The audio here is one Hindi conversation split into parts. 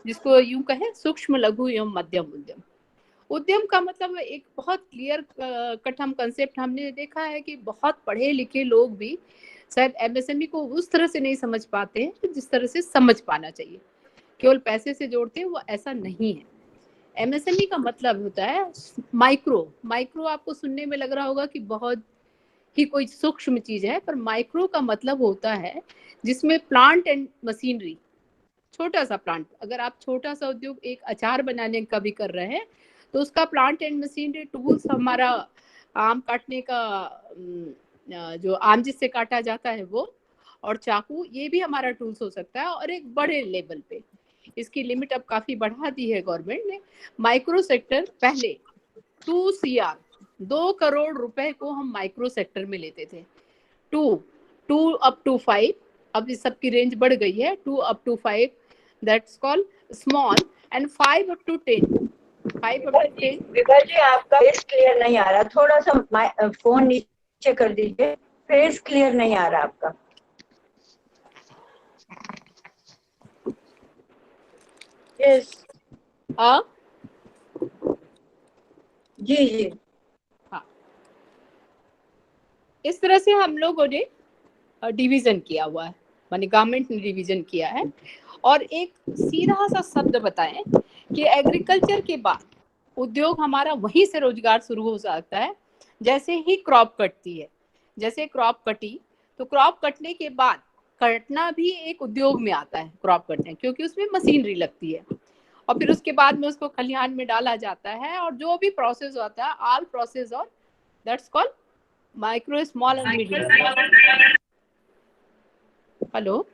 जिसको यूं कहें सूक्ष्म लघु एवं मध्यम उद्यम। उद्यम का मतलब एक बहुत क्लियर कट हम कंसेप्ट हमने देखा है कि बहुत पढ़े लिखे लोग भी शायद एमएसएमई को उस तरह से नहीं समझ पाते हैं जिस तरह से समझ पाना चाहिए। केवल पैसे से जोड़ते हैं, वो ऐसा नहीं है। एमएसएमई का मतलब होता है माइक्रो। माइक्रो आपको सुनने में लग रहा होगा कि बहुत ही कोई सूक्ष्म चीज है, पर माइक्रो का मतलब होता है जिसमें प्लांट एंड मशीनरी, छोटा सा प्लांट। अगर आप छोटा सा उद्योग एक अचार बनाने का भी कर रहे हैं तो उसका प्लांट एंड मशीनरी टूल्स, हमारा आम काटने का जो आम जिससे काटा जाता है वो, और चाकू, ये भी हमारा टूल्स हो सकता है। और एक बड़े लेवल पे इसकी लिमिट अब काफी बढ़ा दी है गवर्नमेंट ने। माइक्रो सेक्टर पहले 2 CR 2 करोड़ रुपए को हम माइक्रो सेक्टर में लेते थे। 2 अप टू 5, अब इस सब की रेंज बढ़ गई है, 2 up to 5 that's called small, and 5 up to 10। 5 up to 10। Vibha ji आपका फेस क्लियर नहीं आ रहा, थोड़ा सा फोन नीचे कर दीजिए, फेस क्लियर नहीं आ रहा आपका। यस। हाँ जी जी। हाँ, इस तरह से हम लोगों ने डिवीजन किया हुआ है, माने गवर्नमेंट ने डिवीजन किया है। और एक सीधा सा शब्द बताएं कि एग्रीकल्चर के बाद उद्योग हमारा वहीं से रोजगार शुरू हो सकता है जैसे ही क्रॉप कटती है। जैसे क्रॉप कटी तो क्रॉप कटने के बाद कटना भी एक उद्योग में आता है, क्रॉप कटने, क्योंकि उसमें मशीनरी लगती है और फिर उसके बाद में उसको खलिहान में डाला जाता है और जो भी प्रोसेस होता है, ऑल प्रोसेस और that's called micro small and medium. Hello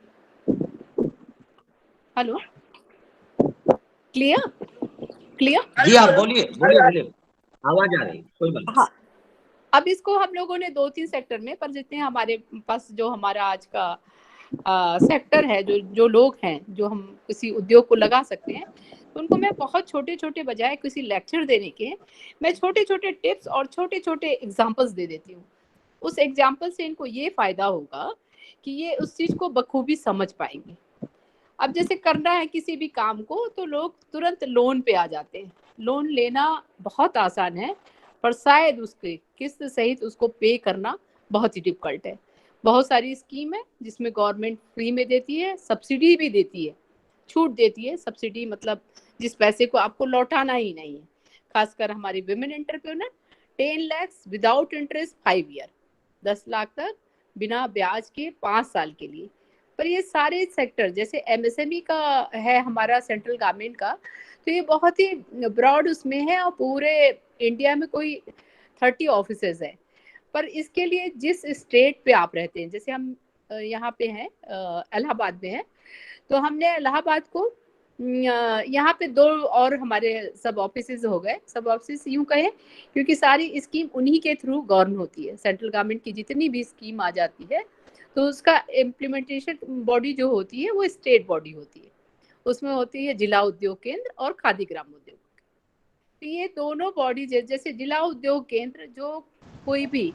hello, clear clear. जी आप बोलिए बोलिए बोलिए, आवाज आ रही, कोई बात नहीं। हाँ, अब इसको हम लोगों ने 2-3 सेक्टर में, पर जितने हमारे पास जो हमारा आज का सेक्टर है, जो जो लोग हैं जो हम किसी उद्योग को लगा सकते हैं, तो उनको मैं बहुत छोटे छोटे, बजाय किसी लेक्चर देने के, मैं छोटे छोटे टिप्स और छोटे छोटे एग्जाम्पल्स दे देती हूँ। उस एग्जाम्पल से इनको ये फायदा होगा कि ये उस चीज को बखूबी समझ पाएंगे। अब जैसे करना है किसी भी काम को तो लोग तुरंत लोन पे आ जाते हैं। लोन लेना बहुत आसान है, पर शायद उसके किस्त सहित उसको पे करना बहुत ही डिफिकल्ट है। बहुत सारी स्कीम है जिसमें गवर्नमेंट फ्री में देती है, सब्सिडी भी देती है, छूट देती है। सब्सिडी मतलब जिस पैसे को आपको लौटाना ही नहीं है। खासकर हमारी women entrepreneur, 10 lakh without interest 5 year, 10 lakh तक बिना ब्याज के 5 साल के लिए। पर ये सारे सेक्टर जैसे एमएसएमई का है हमारा सेंट्रल गवर्नमेंट का, तो ये बहुत ही ब्रॉड उसमें है और पूरे इंडिया में कोई 30 ऑफिसेज है। पर इसके लिए जिस स्टेट पे आप रहते हैं, जैसे हम यहाँ पे हैं, इलाहाबाद में है, तो हमने इलाहाबाद को यहाँ पे 2 और हमारे सब ऑफिसेज हो गए। सब ऑफिस यूं कहे क्योंकि सारी स्कीम उन्हीं के थ्रू गवर्न होती है। सेंट्रल गवर्नमेंट की जितनी भी स्कीम आ जाती है तो उसका इम्प्लीमेंटेशन बॉडी जो होती है वो स्टेट बॉडी होती है। उसमें होती है जिला उद्योग केंद्र और खादी ग्राम उद्योग। तो ये दोनों बॉडी, जैसे जिला उद्योग केंद्र, जो कोई भी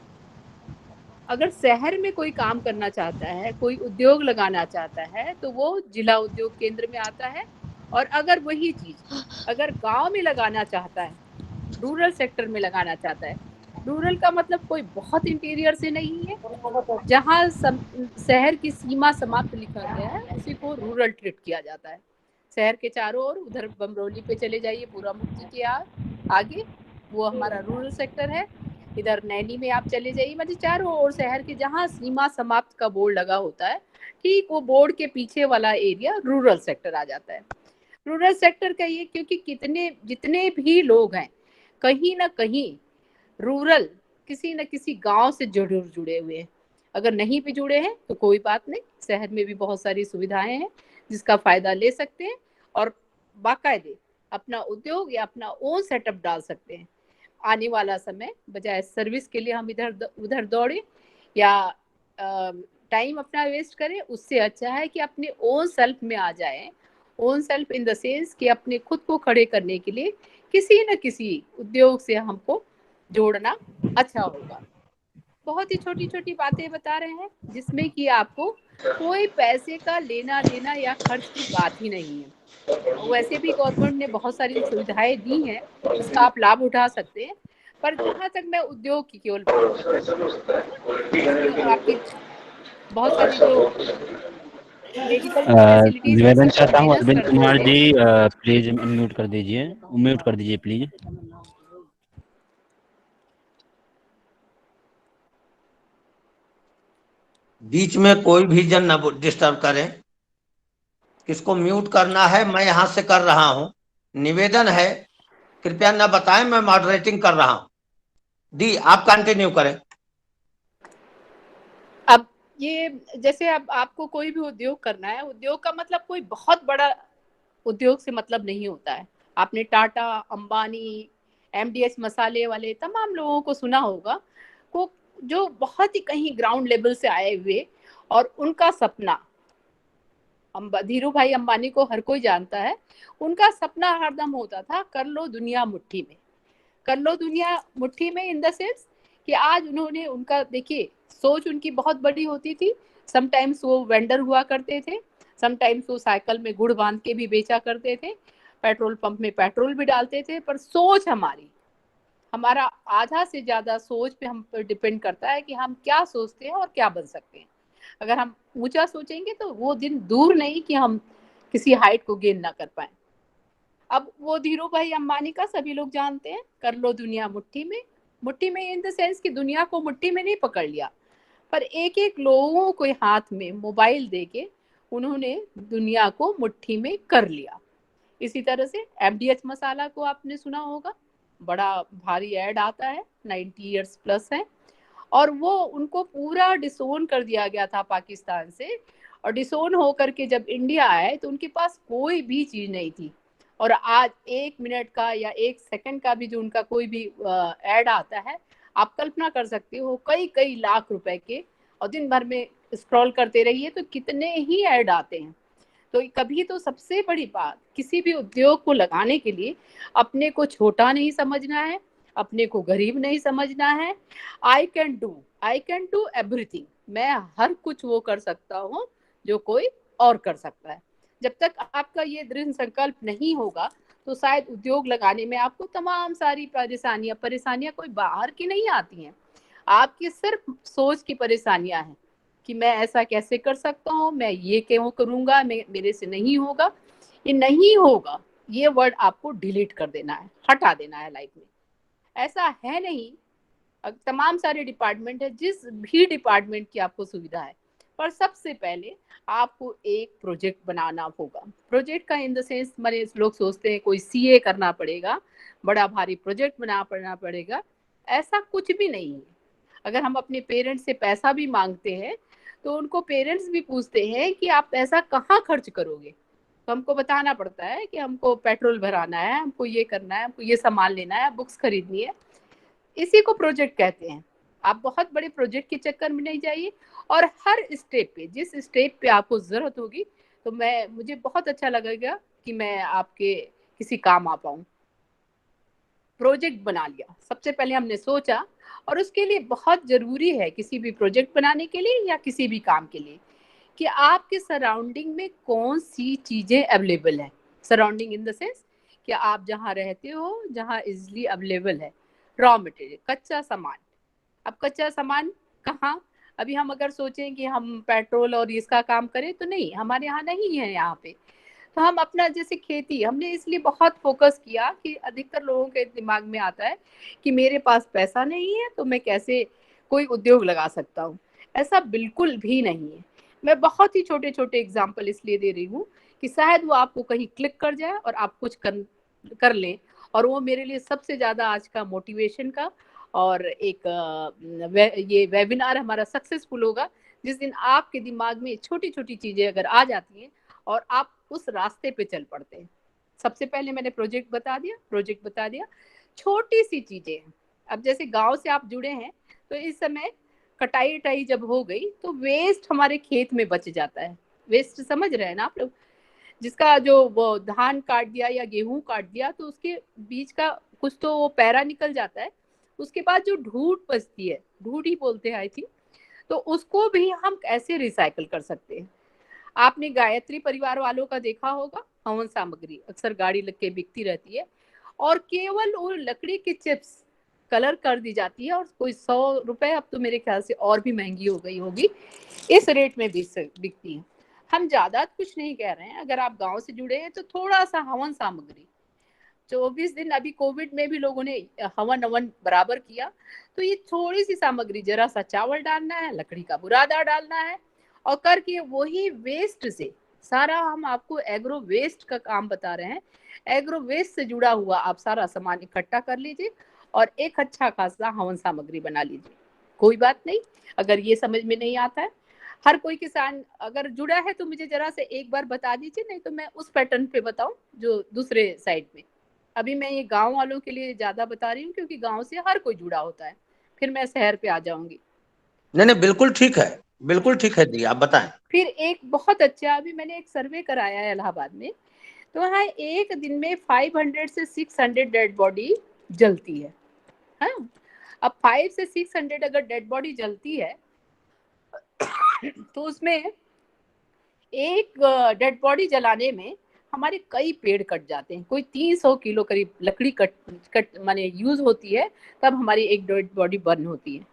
अगर शहर में कोई काम करना चाहता है, कोई उद्योग लगाना चाहता है, तो वो जिला उद्योग केंद्र में आता है। और अगर वही चीज अगर गांव में लगाना चाहता है, रूरल सेक्टर में लगाना चाहता है, रूरल का मतलब कोई बहुत इंटीरियर से नहीं है, जहाँ शहर की सीमा समाप्त लिखा गया है उसी को रूरल ट्रीट किया जाता है। शहर के चारों ओर, उधर बमरौली पे चले जाइए, पूरा मुफ्ती के आगे वो हमारा रूरल सेक्टर है। इधर नैनी में आप चले जाइए, मतलब चारों ओर शहर के जहाँ सीमा समाप्त का बोर्ड लगा होता है, ठीक वो बोर्ड के पीछे वाला एरिया रूरल सेक्टर आ जाता है। रूरल सेक्टर का ये, क्योंकि जितने भी लोग हैं कहीं ना कहीं रूरल किसी न किसी गांव से जरूर जुड़े हुए हैं। अगर नहीं भी जुड़े हैं तो कोई बात नहीं, शहर में भी बहुत सारी सुविधाएं हैं जिसका फायदा ले सकते हैं और बाकायदे अपना उद्योग या अपना ओन सेटअप डाल सकते हैं। आने वाला समय बजाय सर्विस के लिए हम इधर उधर दौड़े या टाइम अपना वेस्ट करें, उससे अच्छा है कि अपने ओन सेल्फ में आ जाए। Own self in the sense कि अपने खुद को खड़े करने के लिए किसी न किसी उद्योग से हमको जोड़ना अच्छा होगा। बहुत ही छोटी छोटी बातें बता रहे हैं जिसमें कि आपको कोई पैसे का लेना देना या खर्च की बात ही नहीं है। वैसे भी गवर्नमेंट ने बहुत सारी सुविधाएं दी हैं जिसका आप लाभ उठा सकते हैं, पर जहाँ तक मैं उद्योग की केवल बात करूँ, आपकी बहुत सारी जो मेडिकल फैसिलिटीज इन निवेदन सब को चाहता हूँ माइनस अरविंद कर कुमार देते। जी, प्लीज म्यूट कर दीजिए, म्यूट कर दीजिए प्लीज। बीच में कोई भी जन ना डिस्टर्ब करे। किसको म्यूट करना है मैं यहां से कर रहा हूं। निवेदन है कृपया ना बताएं, मैं मॉडरेटिंग कर रहा हूं। दी आप कंटिन्यू करें। अब ये जैसे अब आपको कोई भी उद्योग करना है, उद्योग का मतलब कोई बहुत बड़ा उद्योग से मतलब नहीं होता है। आपने टाटा, अंबानी, एमडीएच मसाले वाले तमाम लोगों को सुना होगा, को जो बहुत ही कहीं ग्राउंड लेवल से आए हुए, और उनका सपना, धीरू भाई अंबानी को हर कोई जानता है, उनका सपना हरदम होता था कर लो दुनिया मुट्ठी में। कर लो दुनिया मुट्ठी में इन द सेंस कि आज उन्होंने, उनका देखिए सोच उनकी बहुत बड़ी होती थी। समटाइम्स वो वेंडर हुआ करते थे, समटाइम्स वो साइकिल में गुड़ बांध के भी बेचा करते थे, पेट्रोल पंप में पेट्रोल भी डालते थे। पर सोच हमारी, हमारा आधा से ज्यादा सोच पे हम पर डिपेंड करता है कि हम क्या सोचते हैं और क्या बन सकते हैं। अगर हम ऊंचा सोचेंगे तो वो दिन दूर नहीं कि हम किसी हाइट को गेन ना कर पाए। अब वो धीरू भाई अंबानी का सभी लोग जानते हैं, कर लो दुनिया मुट्ठी में। मुट्ठी में इन द सेंस कि दुनिया को मुट्ठी में नहीं पकड़ लिया, पर एक एक लोगों को हाथ में मोबाइल देके उन्होंने दुनिया को मुट्ठी में कर लिया। इसी तरह से एमडीएच मसाला को आपने सुना होगा, बड़ा भारी ऐड आता है, 90 इयर्स प्लस है, और वो उनको पूरा डिसोन कर दिया गया था पाकिस्तान से। और डिसोन होकर के जब इंडिया आए तो उनके पास कोई भी चीज नहीं थी। और आज 1 मिनट का या 1 सेकंड का भी जो उनका कोई भी ऐड आता है, आप कल्पना कर सकते हो कई कई लाख रुपए के, और दिन भर में स्क्रॉल करते रहिए तो कितने ही ऐड आते हैं। तो कभी तो सबसे बड़ी बात, किसी भी उद्योग को लगाने के लिए अपने को छोटा नहीं समझना है, अपने को गरीब नहीं समझना है। आई कैन डू एवरीथिंग, मैं हर कुछ वो कर सकता हूँ जो कोई और कर सकता है। जब तक आपका ये दृढ़ संकल्प नहीं होगा तो शायद उद्योग लगाने में आपको तमाम सारी परेशानियां कोई बाहर की नहीं आती हैं, आपकी सिर्फ सोच की परेशानियां हैं कि मैं ऐसा कैसे कर सकता हूँ, मैं ये क्यों करूंगा, मेरे से नहीं होगा। ये नहीं होगा, ये वर्ड आपको डिलीट कर देना है, हटा देना है लाइफ में। ऐसा है नहीं। तमाम सारे डिपार्टमेंट है, जिस भी डिपार्टमेंट की आपको सुविधा है, पर सबसे पहले आपको एक प्रोजेक्ट बनाना होगा। प्रोजेक्ट का इन द सेंस, मेरे लोग सोचते हैं कोई सीए करना पड़ेगा, बड़ा भारी प्रोजेक्ट बनाना पड़ेगा। ऐसा कुछ भी नहीं है। अगर हम अपने पेरेंट्स से पैसा भी मांगते हैं तो उनको पेरेंट्स भी पूछते हैं कि आप पैसा कहाँ खर्च करोगे, तो हमको बताना पड़ता है कि हमको पेट्रोल भराना है, हमको ये करना है, हमको ये सामान लेना है, बुक्स खरीदनी है। इसी को प्रोजेक्ट कहते हैं। आप बहुत बड़े प्रोजेक्ट के चक्कर में नहीं जाइए, और हर स्टेप पे, जिस स्टेप पे आपको जरूरत होगी, तो मुझे बहुत अच्छा लगेगा कि मैं आपके किसी काम आ पाऊं। प्रोजेक्ट बना लिया, सबसे पहले हमने सोचा, और उसके लिए बहुत जरूरी है किसी भी प्रोजेक्ट बनाने के लिए या किसी भी काम के लिए कि आपके सराउंडिंग में कौन सी चीजें अवेलेबल है। सराउंडिंग इन द सेंस कि आप जहाँ रहते हो, जहाँ इजिली अवेलेबल है रॉ मटेरियल, कच्चा सामान। अब कच्चा सामान कहाँ, अभी हम अगर सोचें कि हम पेट्रोल और इसका काम करें तो नहीं, हमारे यहाँ नहीं है यहाँ पे। तो हम अपना, जैसे खेती, हमने इसलिए बहुत फोकस किया कि अधिकतर लोगों के दिमाग में आता है कि मेरे पास पैसा नहीं है तो मैं कैसे कोई उद्योग लगा सकता हूँ। ऐसा बिल्कुल भी नहीं है। मैं बहुत ही छोटे छोटे एग्जाम्पल इसलिए दे रही हूँ कि शायद वो आपको कहीं क्लिक कर जाए और आप कुछ कर लें। और वो मेरे लिए सबसे ज्यादा आज का मोटिवेशन का, और एक ये वेबिनार हमारा सक्सेसफुल होगा जिस दिन आपके दिमाग में छोटी छोटी चीजें अगर आ जाती हैं और आप उस रास्ते पे चल पड़ते हैं। सबसे पहले मैंने प्रोजेक्ट बता दिया, छोटी सी चीजें हैं। अब जैसे गांव से आप जुड़े हैं तो इस समय कटाई जब हो गई तो वेस्ट हमारे खेत में बच जाता है। वेस्ट समझ रहे हैं ना आप लोग, जिसका जो वो धान काट दिया या गेहूं काट दिया तो उसके बीच का कुछ तो वो पैरा निकल जाता है। उसके बाद जो ढूट बचती है, ढूट ही बोलते हैं आई थिंक, तो उसको भी हम कैसे रिसाइकल कर सकते हैं। आपने गायत्री परिवार वालों का देखा होगा, हवन सामग्री अक्सर गाड़ी लग के बिकती रहती है, और केवल वो लकड़ी की चिप्स कलर कर दी जाती है, और कोई 100 रुपए, अब तो मेरे ख्याल से और भी महंगी हो गई होगी, इस रेट में बिकती है। हम ज्यादा कुछ नहीं कह रहे हैं, अगर आप गांव से जुड़े हैं तो थोड़ा सा हवन सामग्री, 24 दिन अभी कोविड में भी लोगों ने हवन अवन बराबर किया, तो ये थोड़ी सी सामग्री, जरा सा चावल डालना है, लकड़ी का बुरादा डालना है, और करके वही वेस्ट से सारा, हम आपको एग्रो वेस्ट का काम बता रहे हैं, एग्रो वेस्ट से जुड़ा हुआ आप सारा सामान इकट्ठा कर लीजिए और एक अच्छा खासा हवन सामग्री बना लीजिए। कोई बात नहीं, अगर ये समझ में नहीं आता है, हर कोई किसान अगर जुड़ा है तो मुझे जरा से एक बार बता दीजिए, नहीं तो मैं उस पैटर्न पे बताऊं जो दूसरे साइड में। अभी मैं ये गांव वालों के लिए ज्यादा बता रही हूँ क्योंकि गांव से हर कोई जुड़ा होता है, फिर मैं शहर पे आ जाऊंगी। नहीं नहीं, बिल्कुल ठीक है, बिल्कुल ठीक है दी, आप बताएं। फिर एक बहुत अच्छा, अभी मैंने एक सर्वे कराया है इलाहाबाद में, तो वहाँ एक दिन में 500 से 600 डेड बॉडी जलती है। हाँ, अब 5 से 600 अगर डेड बॉडी जलती है तो उसमें एक डेड बॉडी जलाने में हमारे कई पेड़ कट जाते हैं, कोई 300 किलो करीब लकड़ी कट माने यूज होती है, तब हमारी एक डेड बॉडी बर्न होती है।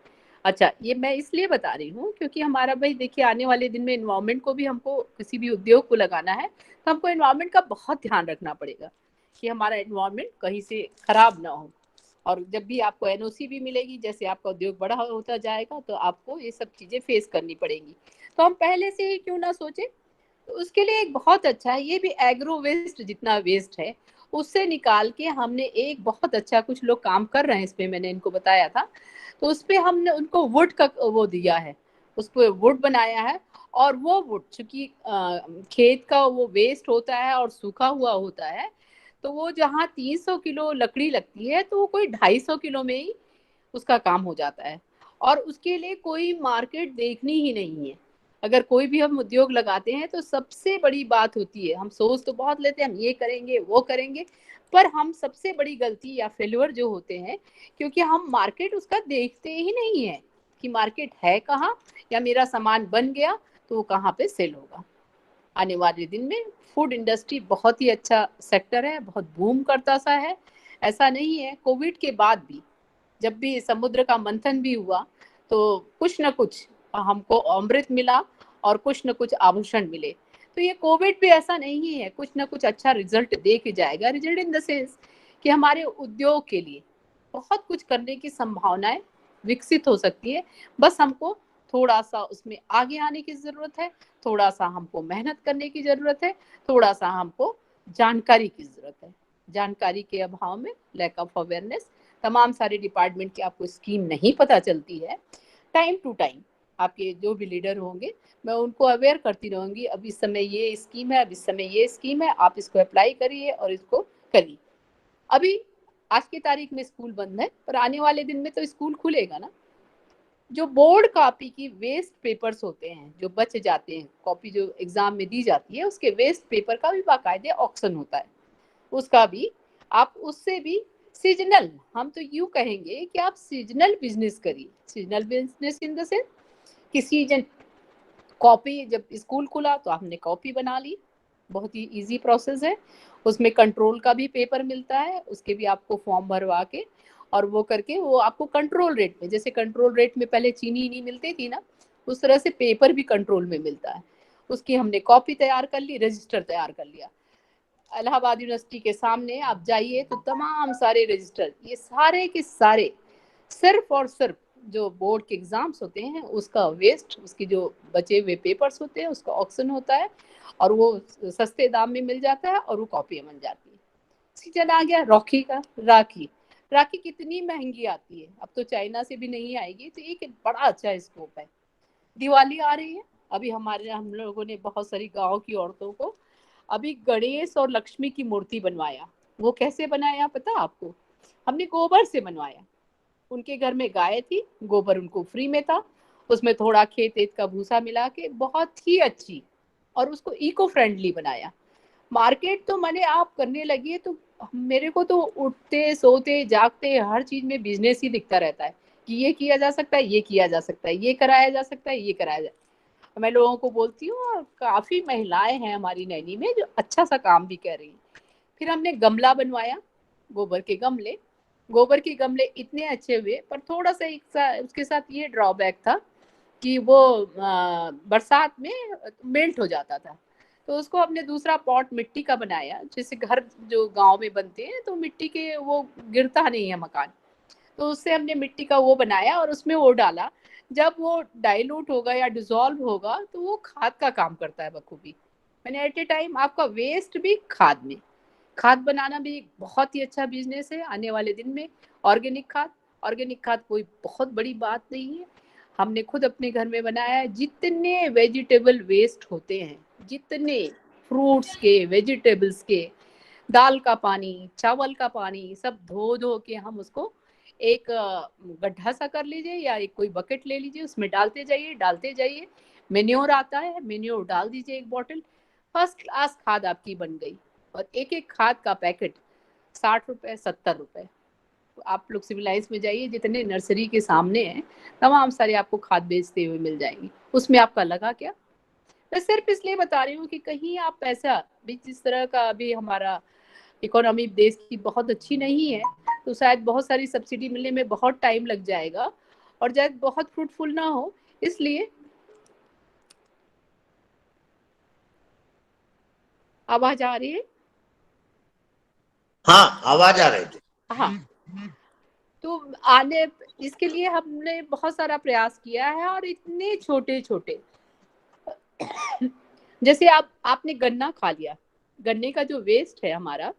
अच्छा, ये मैं इसलिए बता रही हूँ क्योंकि हमारा भाई देखिए, आने वाले दिन में एनवायरमेंट को भी, हमको किसी भी उद्योग को लगाना है तो हमको एनवायरमेंट का बहुत ध्यान रखना पड़ेगा कि हमारा एनवायरमेंट कहीं से खराब ना हो। और जब भी आपको एनओसी भी मिलेगी, जैसे आपका उद्योग बड़ा होता जाएगा तो आपको ये सब चीजें फेस करनी पड़ेंगी, तो हम पहले से ही क्यों ना सोचे। तो उसके लिए एक बहुत अच्छा है, ये भी एग्रो वेस्ट जितना वेस्ट है उससे निकाल के हमने एक बहुत अच्छा, कुछ लोग काम कर रहे हैं इसमें, मैंने इनको बताया था, तो उस पे हमने उनको वुड का वो दिया है, उस पर वुड बनाया है। और वो वुड चूंकि खेत का वो वेस्ट होता है और सूखा हुआ होता है, तो वो जहाँ 300 किलो लकड़ी लगती है तो वो कोई 250 किलो में ही उसका काम हो जाता है, और उसके लिए कोई मार्केट देखनी ही नहीं है। अगर कोई भी हम उद्योग लगाते हैं तो सबसे बड़ी बात होती है, हम सोच तो बहुत लेते हैं हम ये करेंगे वो करेंगे, पर हम सबसे बड़ी गलती या फेल्यूर जो होते हैं, क्योंकि हम मार्केट उसका देखते ही नहीं है कि मार्केट है कहाँ, या मेरा सामान बन गया तो वो कहाँ पे सेल होगा। आने वाले दिन में फूड इंडस्ट्री बहुत ही अच्छा सेक्टर है, बहुत बूम करता सा है। ऐसा नहीं है, कोविड के बाद भी जब भी समुद्र का मंथन भी हुआ तो कुछ न कुछ हमको अमृत मिला और कुछ न कुछ आभूषण मिले। तो ये कोविड भी ऐसा नहीं है, कुछ न कुछ अच्छा रिजल्ट दे के जाएगा। रिजल्ट इन द सेंस कि हमारे उद्योग के लिए बहुत कुछ करने की संभावनाएं विकसित हो सकती है, बस हमको थोड़ा सा उसमें आगे आने की जरूरत है, थोड़ा सा हमको मेहनत करने की जरूरत है, थोड़ा सा हमको जानकारी की जरूरत है। जानकारी के अभाव में, लैक ऑफ अवेयरनेस, तमाम सारे डिपार्टमेंट की आपको स्कीम नहीं पता चलती है। टाइम टू टाइम आपके जो भी लीडर होंगे, मैं उनको अवेयर करती रहूंगी, अब इस समय ये स्कीम है, अब इस समय ये स्कीम है, आप इसको अप्लाई करिए और इसको करिए। अभी आज की तारीख में स्कूल बंद है, पर आने वाले दिन में तो स्कूल खुलेगा ना। जो बोर्ड कॉपी की वेस्ट पेपर्स होते हैं जो बच जाते हैं, कॉपी जो एग्जाम में दी जाती है उसके वेस्ट पेपर का भी बाकायदे ऑक्शन होता है, उसका भी आप उससे भी सीजनल, हम तो यूं कहेंगे कि आप सीजनल बिजनेस करिए। Seasonal business in the sense कि सीजन, कॉपी जब स्कूल खुला तो आपने कॉपी बना ली, बहुत ही इजी प्रोसेस है। उसमें कंट्रोल का भी पेपर मिलता है, उसके भी आपको फॉर्म भरवा के और वो करके वो आपको कंट्रोल रेट में, जैसे कंट्रोल रेट में पहले चीनी नहीं मिलती थी ना, उस तरह से पेपर भी कंट्रोल में मिलता है। उसकी हमने कॉपी तैयार कर ली, रजिस्टर तैयार कर लिया। इलाहाबाद यूनिवर्सिटी के सामने आप जाइए तो तमाम सारे रजिस्टर, ये सारे के सारे सिर्फ और सिर्फ जो बोर्ड के एग्जाम्स होते हैं उसका वेस्ट, उसकी जो बचे हुए पेपर्स होते हैं उसका ऑक्शन होता है, और वो सस्ते दाम में मिल जाता है और वो कॉपी बन जाती है। सीजन आ गया राखी का, राखी, राखी कितनी महंगी आती है, अब तो चाइना से भी नहीं आएगी, तो एक बड़ा अच्छा स्कोप है। दिवाली आ रही है, अभी हम लोगों ने बहुत सारी गाँव की औरतों को अभी गणेश और लक्ष्मी की मूर्ति बनवाया। वो कैसे बनाया पता आपको? हमने गोबर से बनवाया। उनके घर में गाय थी, गोबर उनको फ्री में था, उसमें थोड़ा खेत एत का भूसा मिला के बहुत ही अच्छी, और उसको इको फ्रेंडली बनाया। मार्केट तो मैंने आप करने लगी है तो मेरे को तो उठते सोते जागते हर चीज में बिजनेस ही दिखता रहता है कि ये किया जा सकता है, ये किया जा सकता है, ये कराया जा सकता है, ये कराया जा। तो मैं लोगों को बोलती हूँ, और काफी महिलाएं हैं हमारी नैनी में जो अच्छा सा काम भी कर रही हैं। फिर हमने गमला बनवाया, गोबर के गमले। गोबर के गमले इतने अच्छे हुए, पर थोड़ा सा उसके साथ ये ड्रॉबैक था कि वो बरसात में मेल्ट हो जाता था। तो उसको हमने दूसरा पॉट मिट्टी का बनाया, जैसे घर जो गांव में बनते हैं तो मिट्टी के वो गिरता नहीं है मकान, तो उससे हमने मिट्टी का वो बनाया और उसमें वो डाला। जब वो डाइल्यूट होगा या डिसॉल्व होगा तो वो खाद का काम करता है बखूबी। मैंने एट ए टाइम आपका वेस्ट भी खाद में, खाद बनाना भी एक बहुत ही अच्छा बिजनेस है आने वाले दिन में। ऑर्गेनिक खाद, ऑर्गेनिक खाद कोई बहुत बड़ी बात नहीं है, हमने खुद अपने घर में बनाया है। जितने वेजिटेबल वेस्ट होते हैं, जितने फ्रूट्स के, वेजिटेबल्स के, दाल का पानी, चावल का पानी, सब धो धो के हम उसको एक गड्ढा सा कर लीजिए या एक कोई बकेट ले लीजिए, उसमें डालते जाइए। मेन्योर आता है, मेन्योर डाल दीजिए एक बॉटल, फर्स्ट क्लास खाद आपकी बन गई। और एक एक खाद का पैकेट 60 रुपए 70 रुपए। तो आप लोग सिविलाइज में जाइए, जितने नर्सरी के सामने हैं तमाम सारे आपको खाद बेचते हुए मिल जाएंगी। उसमें आपका लगा क्या? मैं सिर्फ इसलिए बता रही हूँ कि कहीं आप पैसा भी, जिस तरह का अभी हमारा इकोनॉमी देश की बहुत अच्छी नहीं है, तो शायद बहुत सारी सब्सिडी मिलने में बहुत टाइम लग जाएगा और शायद बहुत फ्रूटफुल ना हो। इसलिए आवाज आ रही है? हाँ, आवाज आ रही थी। हाँ, तो आने इसके लिए हमने बहुत सारा प्रयास किया है। और इतने छोटे छोटे, जैसे आपने गन्ना खा लिया, गन्ने का जो वेस्ट है हमारा,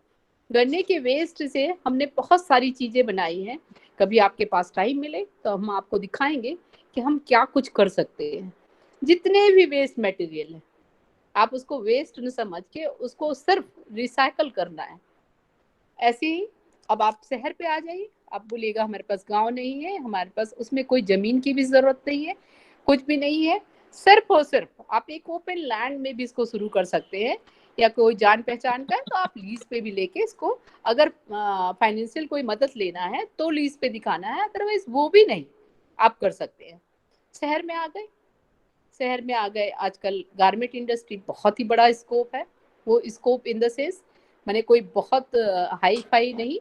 गन्ने के वेस्ट से हमने बहुत सारी चीजें बनाई हैं। कभी आपके पास टाइम मिले तो हम आपको दिखाएंगे कि हम क्या कुछ कर सकते हैं। जितने भी वेस्ट मटेरियल है, आप उसको वेस्ट न समझ के उसको सिर्फ रिसाइकल करना है। ऐसे ही अब आप शहर पे आ जाइए, आप बोलिएगा हमारे पास गांव नहीं है, हमारे पास उसमें कोई जमीन की भी जरूरत नहीं है, कुछ भी नहीं है। सिर्फ और सिर्फ आप एक ओपन लैंड में भी इसको शुरू कर सकते हैं, या कोई जान पहचान का है तो आप लीज पे भी लेके इसको, अगर फाइनेंशियल कोई मदद लेना है तो लीज पे दिखाना है, अदरवाइज वो भी नहीं आप कर सकते हैं। शहर में आ गए, शहर में आ गए, आजकल गारमेंट इंडस्ट्री बहुत ही बड़ा स्कोप है। वो स्कोप इन द सेंस, मैंने कोई बहुत हाई फाई नहीं,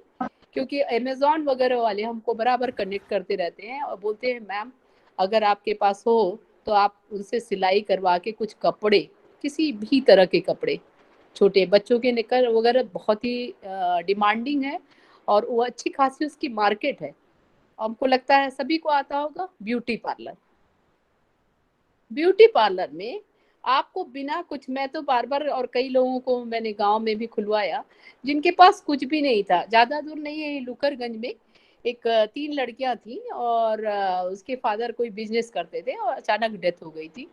क्योंकि अमेजोन वगैरह वाले हमको बराबर कनेक्ट करते रहते हैं और बोलते हैं मैम अगर आपके पास हो तो आप उनसे सिलाई करवा के कुछ कपड़े, किसी भी तरह के कपड़े, छोटे बच्चों के निकर वगैरह बहुत ही डिमांडिंग है और वो अच्छी खासी उसकी मार्केट है। हमको लगता है सभी को आता होगा ब्यूटी पार्लर। ब्यूटी पार्लर में आपको बिना कुछ, मैं तो बार बार, और कई लोगों को मैंने गांव में भी खुलवाया जिनके पास कुछ भी नहीं था, ज्यादा दूर नहीं है, लुकरगंज में एक 3 लड़कियां थी और उसके फादर कोई बिजनेस करते थे और अचानक डेथ हो गई थी।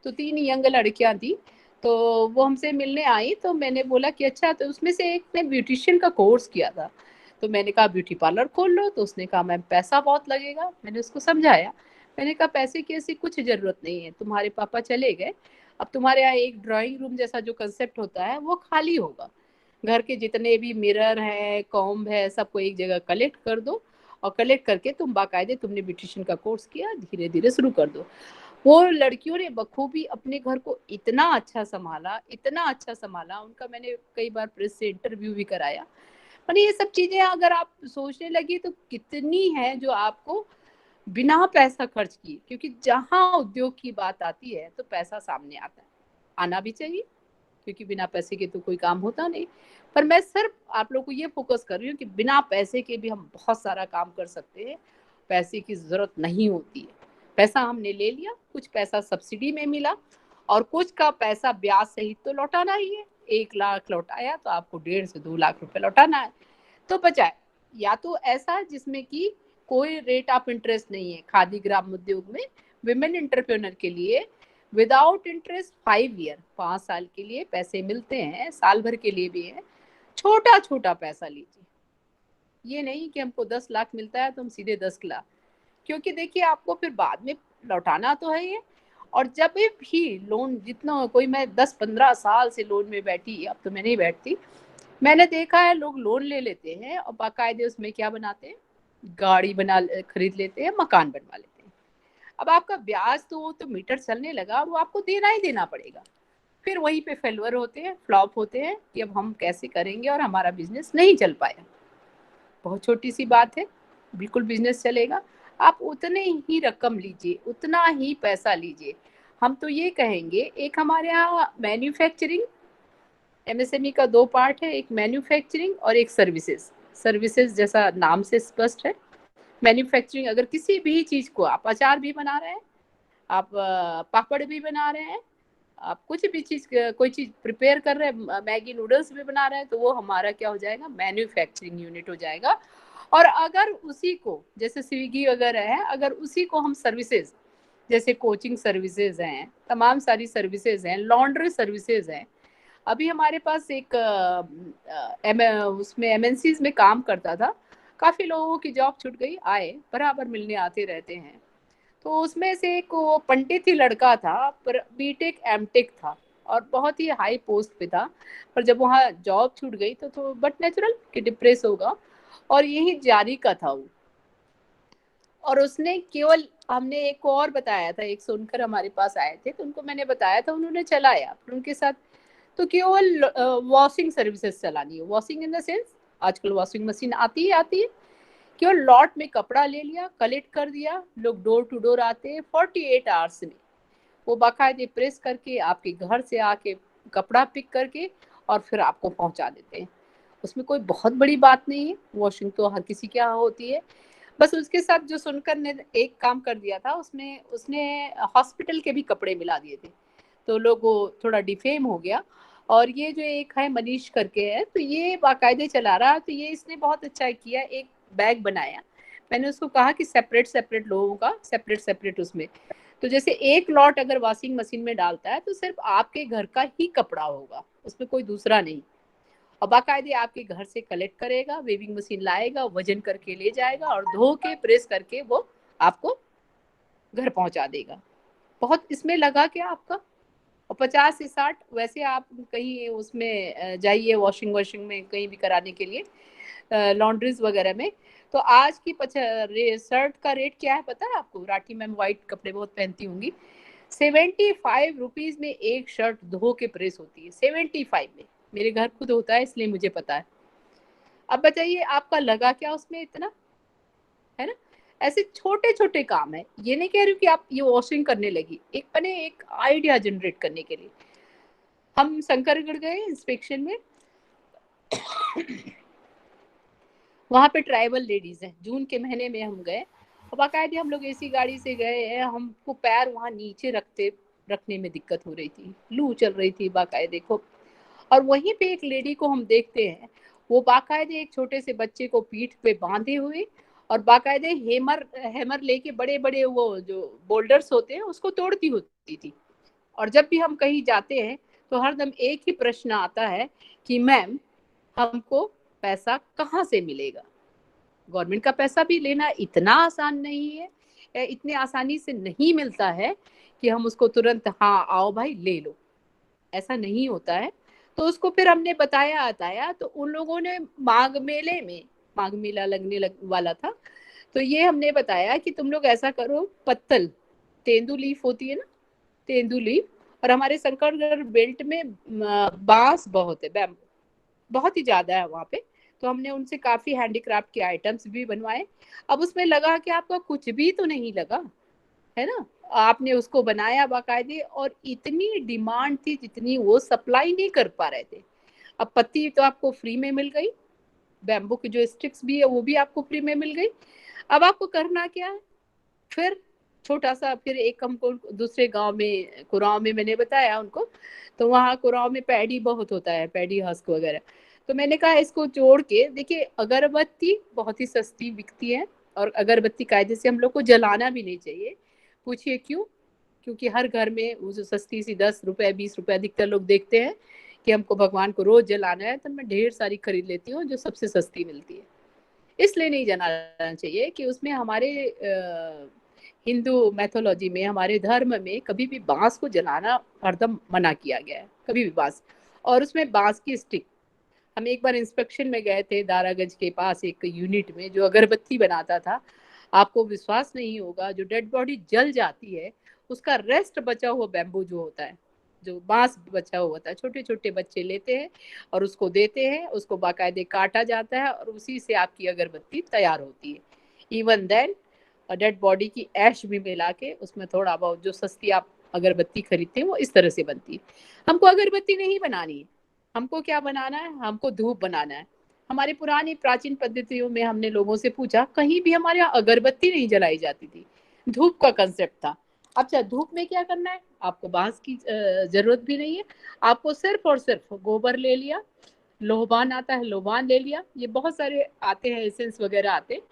तो 3 यंग लड़कियां थी, तो वो हमसे मिलने आई, तो मैंने बोला कि अच्छा, तो उसमें से एक ने ब्यूटिशियन का कोर्स किया था, तो मैंने कहा ब्यूटी पार्लर खोल लो। तो उसने कहा मैम पैसा बहुत लगेगा। मैंने उसको समझाया, मैंने कहा पैसे की ऐसी कुछ जरूरत नहीं है, तुम्हारे पापा चले गए, अब तुम्हारे यहाँ एक ड्राइंग रूम जैसा जो कंसेप्ट होता है वो खाली होगा, घर के जितने भी मिरर है, कॉम्ब है, सबको एक जगह कलेक्ट कर दो और कलेक्ट करके तुम बाकायदे, तुमने ब्यूटिशियन का कोर्स किया, धीरे धीरे शुरू कर दो। वो लड़कियों ने बखूबी अपने घर को इतना अच्छा संभाला, इतना अच्छा संभाला, उनका मैंने कई बार प्रेस से इंटरव्यू भी कराया। पर ये सब चीजें अगर आप सोचने लगी तो कितनी है जो आपको बिना पैसा खर्च किए, क्योंकि जहां उद्योग की बात आती है तो पैसा सामने आता है, आना भी चाहिए, क्योंकि बिना पैसे के तो कोई काम होता नहीं। पर मैं सिर्फ आप लोग को ये फोकस कर रही हूँ कि बिना पैसे के भी हम बहुत सारा काम कर सकते हैं, पैसे की जरूरत नहीं होती है। पैसा हमने ले लिया, कुछ पैसा सब्सिडी में मिला और कुछ का पैसा ब्याज सहित तो लौटाना ही है। 1 लाख लौटाया तो आपको 1.5 से 2 लाख रुपए लौटाना है। तो बचाए, या तो ऐसा जिसमें कि कोई रेट ऑफ इंटरेस्ट नहीं है। खादी ग्राम उद्योग में विमेन एंटरप्रेन्योर के लिए विदाउट इंटरेस्ट 5 ईयर, 5 साल के लिए पैसे मिलते हैं, साल भर के लिए भी है। छोटा छोटा पैसा लीजिए, ये नहीं कि हमको 10 लाख मिलता है तो हम सीधे 10 लाख, क्योंकि देखिए आपको फिर बाद में लौटाना तो है ये। और जब भी लोन जितना, कोई मैं 10-15 साल से लोन में बैठी, अब तो मैं नहीं बैठती, मैंने देखा है लोग लोन ले लेते हैं और बाकायदे उसमें क्या बनाते हैं, गाड़ी खरीद लेते हैं, मकान बनवा लेते हैं। अब आपका ब्याज तो मीटर चलने लगा, वो आपको देना ही देना पड़ेगा। फिर वहीं पे फेलवर होते हैं, फ्लॉप होते हैं कि अब हम कैसे करेंगे, और हमारा बिजनेस नहीं चल पाया। बहुत छोटी सी बात है, बिल्कुल बिजनेस चलेगा। आप उतने ही रकम लीजिए, उतना ही पैसा लीजिए। हम तो ये कहेंगे, एक हमारे यहाँ मैन्युफैक्चरिंग, एमएसएमई का दो पार्ट है, एक मैन्युफैक्चरिंग और एक सर्विसेज। सर्विसेज जैसा नाम से स्पष्ट है। मैन्युफैक्चरिंग, अगर किसी भी चीज को, आप अचार भी बना रहे हैं, आप पापड़ भी बना रहे हैं, आप कुछ भी चीज, कोई चीज प्रिपेयर कर रहे हैं, मैगी नूडल्स भी बना रहे हैं, तो वो हमारा क्या हो जाएगा, मैन्युफैक्चरिंग यूनिट हो जाएगा। और अगर उसी को, जैसे स्विगी वगैरह है, अगर उसी को हम सर्विसेज, जैसे कोचिंग सर्विसेज हैं, तमाम सारी सर्विसेज हैं, लॉन्ड्री सर्विसेज हैं। अभी हमारे पास एक उसमें एमएनसीज में काम करता था, काफी लोगों की जॉब छूट गई, आए बराबर मिलने आते रहते हैं। तो उसमें से एक वो पंडित ही लड़का था, पर बीटेक एमटेक था और बहुत ही हाई पोस्ट पे था। पर जब वहाँ जॉब छूट गई तो बट नेचुरल कि डिप्रेस होगा, और यही जारी का था वो। और उसने केवल, हमने एक को और बताया था, एक सुनकर हमारे पास आए थे, तो उनको मैंने बताया था, उन्होंने चलाया, पर उनके साथ तो केवल वॉशिंग सर्विसेज चलानी है। वॉशिंग इन द सेंस, आजकल वॉशिंग मशीन आती है, केवल लॉट में कपड़ा ले लिया, कलेक्ट कर दिया, लोग डोर टू डोर आते हैं 48 आवर्स में, वो बाकायदे प्रेस करके आपके घर से आके कपड़ा पिक करके और फिर आपको पहुंचा देते हैं। उसमें कोई बहुत बड़ी बात नहीं है, वॉशिंग तो हर किसी के यहाँ होती है। बस उसके साथ जो सुनकर ने एक काम कर दिया था, उसमें उसने हॉस्पिटल के भी कपड़े मिला दिए थे, तो लोग वो थोड़ा डिफेम हो गया। और ये जो एक है मनीष करके है, तो ये बाकायदे चला रहा, तो ये इसने बहुत अच्छा किया, एक बैग बनाया। मैंने उसको कहा कि सेपरेट सेपरेट लोगों का सेपरेट सेपरेट उसमें, तो जैसे एक लॉट अगर वॉशिंग मशीन में डालता है तो सिर्फ आपके घर का ही कपड़ा होगा, उसमें कोई दूसरा नहीं। और बाकायदे आपके घर से कलेक्ट करेगा, वेविंग मशीन लाएगा, वजन करके ले जाएगा और धो के प्रेस करके वो आपको घर पहुंचा देगा। बहुत इसमें लगा क्या आपका, और 50 से 60, वैसे आप कहीं उसमें जाइए वॉशिंग में कहीं भी कराने के लिए, लॉन्ड्रीज वगैरह में, तो आज की शर्ट का रेट क्या है पता है आपको? राठी मैम व्हाइट कपड़े बहुत पहनती होंगी, 75 रुपीज में एक शर्ट धो के प्रेस होती है, 75 में। मेरे घर खुद होता है, इसलिए मुझे पता है। अब बताइए आपका लगा क्या उसमें इतना, है ना? ऐसे छोटे छोटे काम है, ये नहीं कह रही हूँ कि आप ये वॉशिंग करने लगी, एक बने एक आइडिया जनरेट करने के लिए। हम शंकरगढ़ गए इंस्पेक्शन में, वहां पे ट्राइबल लेडीज हैं, जून के महीने में हम गए, और बाकायदे हम लोग एसी गाड़ी से गए हैं, हमको पैर वहां नीचे रखने में दिक्कत हो रही थी, लू चल रही थी बाकायदे खूब। और वहीं पे एक लेडी को हम देखते हैं, वो बाकायदे एक छोटे से बच्चे को पीठ पे बांधे हुए और बाकायदे हेमर लेके बड़े बड़े वो जो बोल्डर्स होते हैं उसको तोड़ती होती थी। और जब भी हम कहीं जाते हैं तो हरदम एक ही प्रश्न आता है कि मैम हमको पैसा कहाँ से मिलेगा? गवर्नमेंट का पैसा भी लेना इतना आसान नहीं है, इतने आसानी से नहीं मिलता है कि हम उसको तुरंत हाँ आओ भाई ले लो, ऐसा नहीं होता है। तो उसको फिर हमने बताया तो उन लोगों ने माघ मेला वाला था, तो ये हमने बताया कि तुम लोग ऐसा करो, पत्तल, तेंदू लीफ होती है ना, तेंदू लीफ, और हमारे शंकरगढ़ बेल्ट में बांस बहुत है, बैम्बू बहुत ही ज्यादा है वहाँ पे, तो हमने उनसे काफी हैंडीक्राफ्ट के आइटम्स भी बनवाए। अब उसमें लगा कि आपका कुछ भी तो नहीं लगा, है ना? आपने उसको बनाया बाकायदे, और इतनी डिमांड थी जितनी वो सप्लाई नहीं कर पा रहे थे। अब पत्ती तो आपको फ्री में मिल गई, बैम्बू की जो स्टिक्स भी है वो भी आपको फ्री में मिल गई। अब आपको करना क्या है फिर? छोटा सा फिर एक हमको दूसरे गांव में, कुराव में मैंने बताया उनको, तो वहाँ कुराव में पैडी बहुत होता है, पैडी हस्क वगैरह, तो मैंने कहा इसको जोड़ के देखिए, अगरबत्ती बहुत ही सस्ती बिकती है, और अगरबत्ती कायदे से हम लोग को जलाना भी नहीं चाहिए। पूछिए क्यों? क्योंकि हर घर में वो जो सस्ती सी 10 रुपए 20 रुपए अधिकतर लोग देखते हैं कि हमको भगवान को रोज जलाना है, तो मैं ढेर सारी खरीद लेती हूँ जो सबसे सस्ती मिलती है। इसलिए नहीं जलाना चाहिए कि उसमें हमारे हिंदू मैथोलॉजी में, हमारे धर्म में कभी भी बांस को जलाना हरदम मना किया गया है, कभी भी बांस, और उसमें बांस की स्टिक। हम एक बार इंस्पेक्शन में गए थे दारागंज के पास एक यूनिट में जो अगरबत्ती बनाता था, आपको विश्वास नहीं होगा, जो डेड बॉडी जल जाती है उसका रेस्ट बचा हुआ बैम्बू जो होता है, जो बांस बचा हुआ होता है, छोटे छोटे बच्चे लेते हैं और उसको देते हैं, उसको बाकायदे काटा जाता है और उसी से आपकी अगरबत्ती तैयार होती है। इवन देन डेड बॉडी की ऐश भी मिला के उसमें थोड़ा बहुत जो सस्ती आप अगरबत्ती खरीदते हैं वो इस तरह से बनती है। हमको अगरबत्ती नहीं बनानी है, हमको क्या बनाना है, हमको धूप बनाना है। हमारी पुरानी प्राचीन पद्धतियों में हमने लोगों से पूछा, कहीं भी हमारे यहाँ अगरबत्ती नहीं जलाई जाती थी, धूप का कंसेप्ट था। अच्छा, धूप में क्या करना है, आपको बांस की जरूरत भी नहीं है, आपको सिर्फ और सिर्फ गोबर ले लिया, लोबान आता है लोबान ले लिया, ये बहुत सारे आते हैं एसेंस वगैरह आते हैं,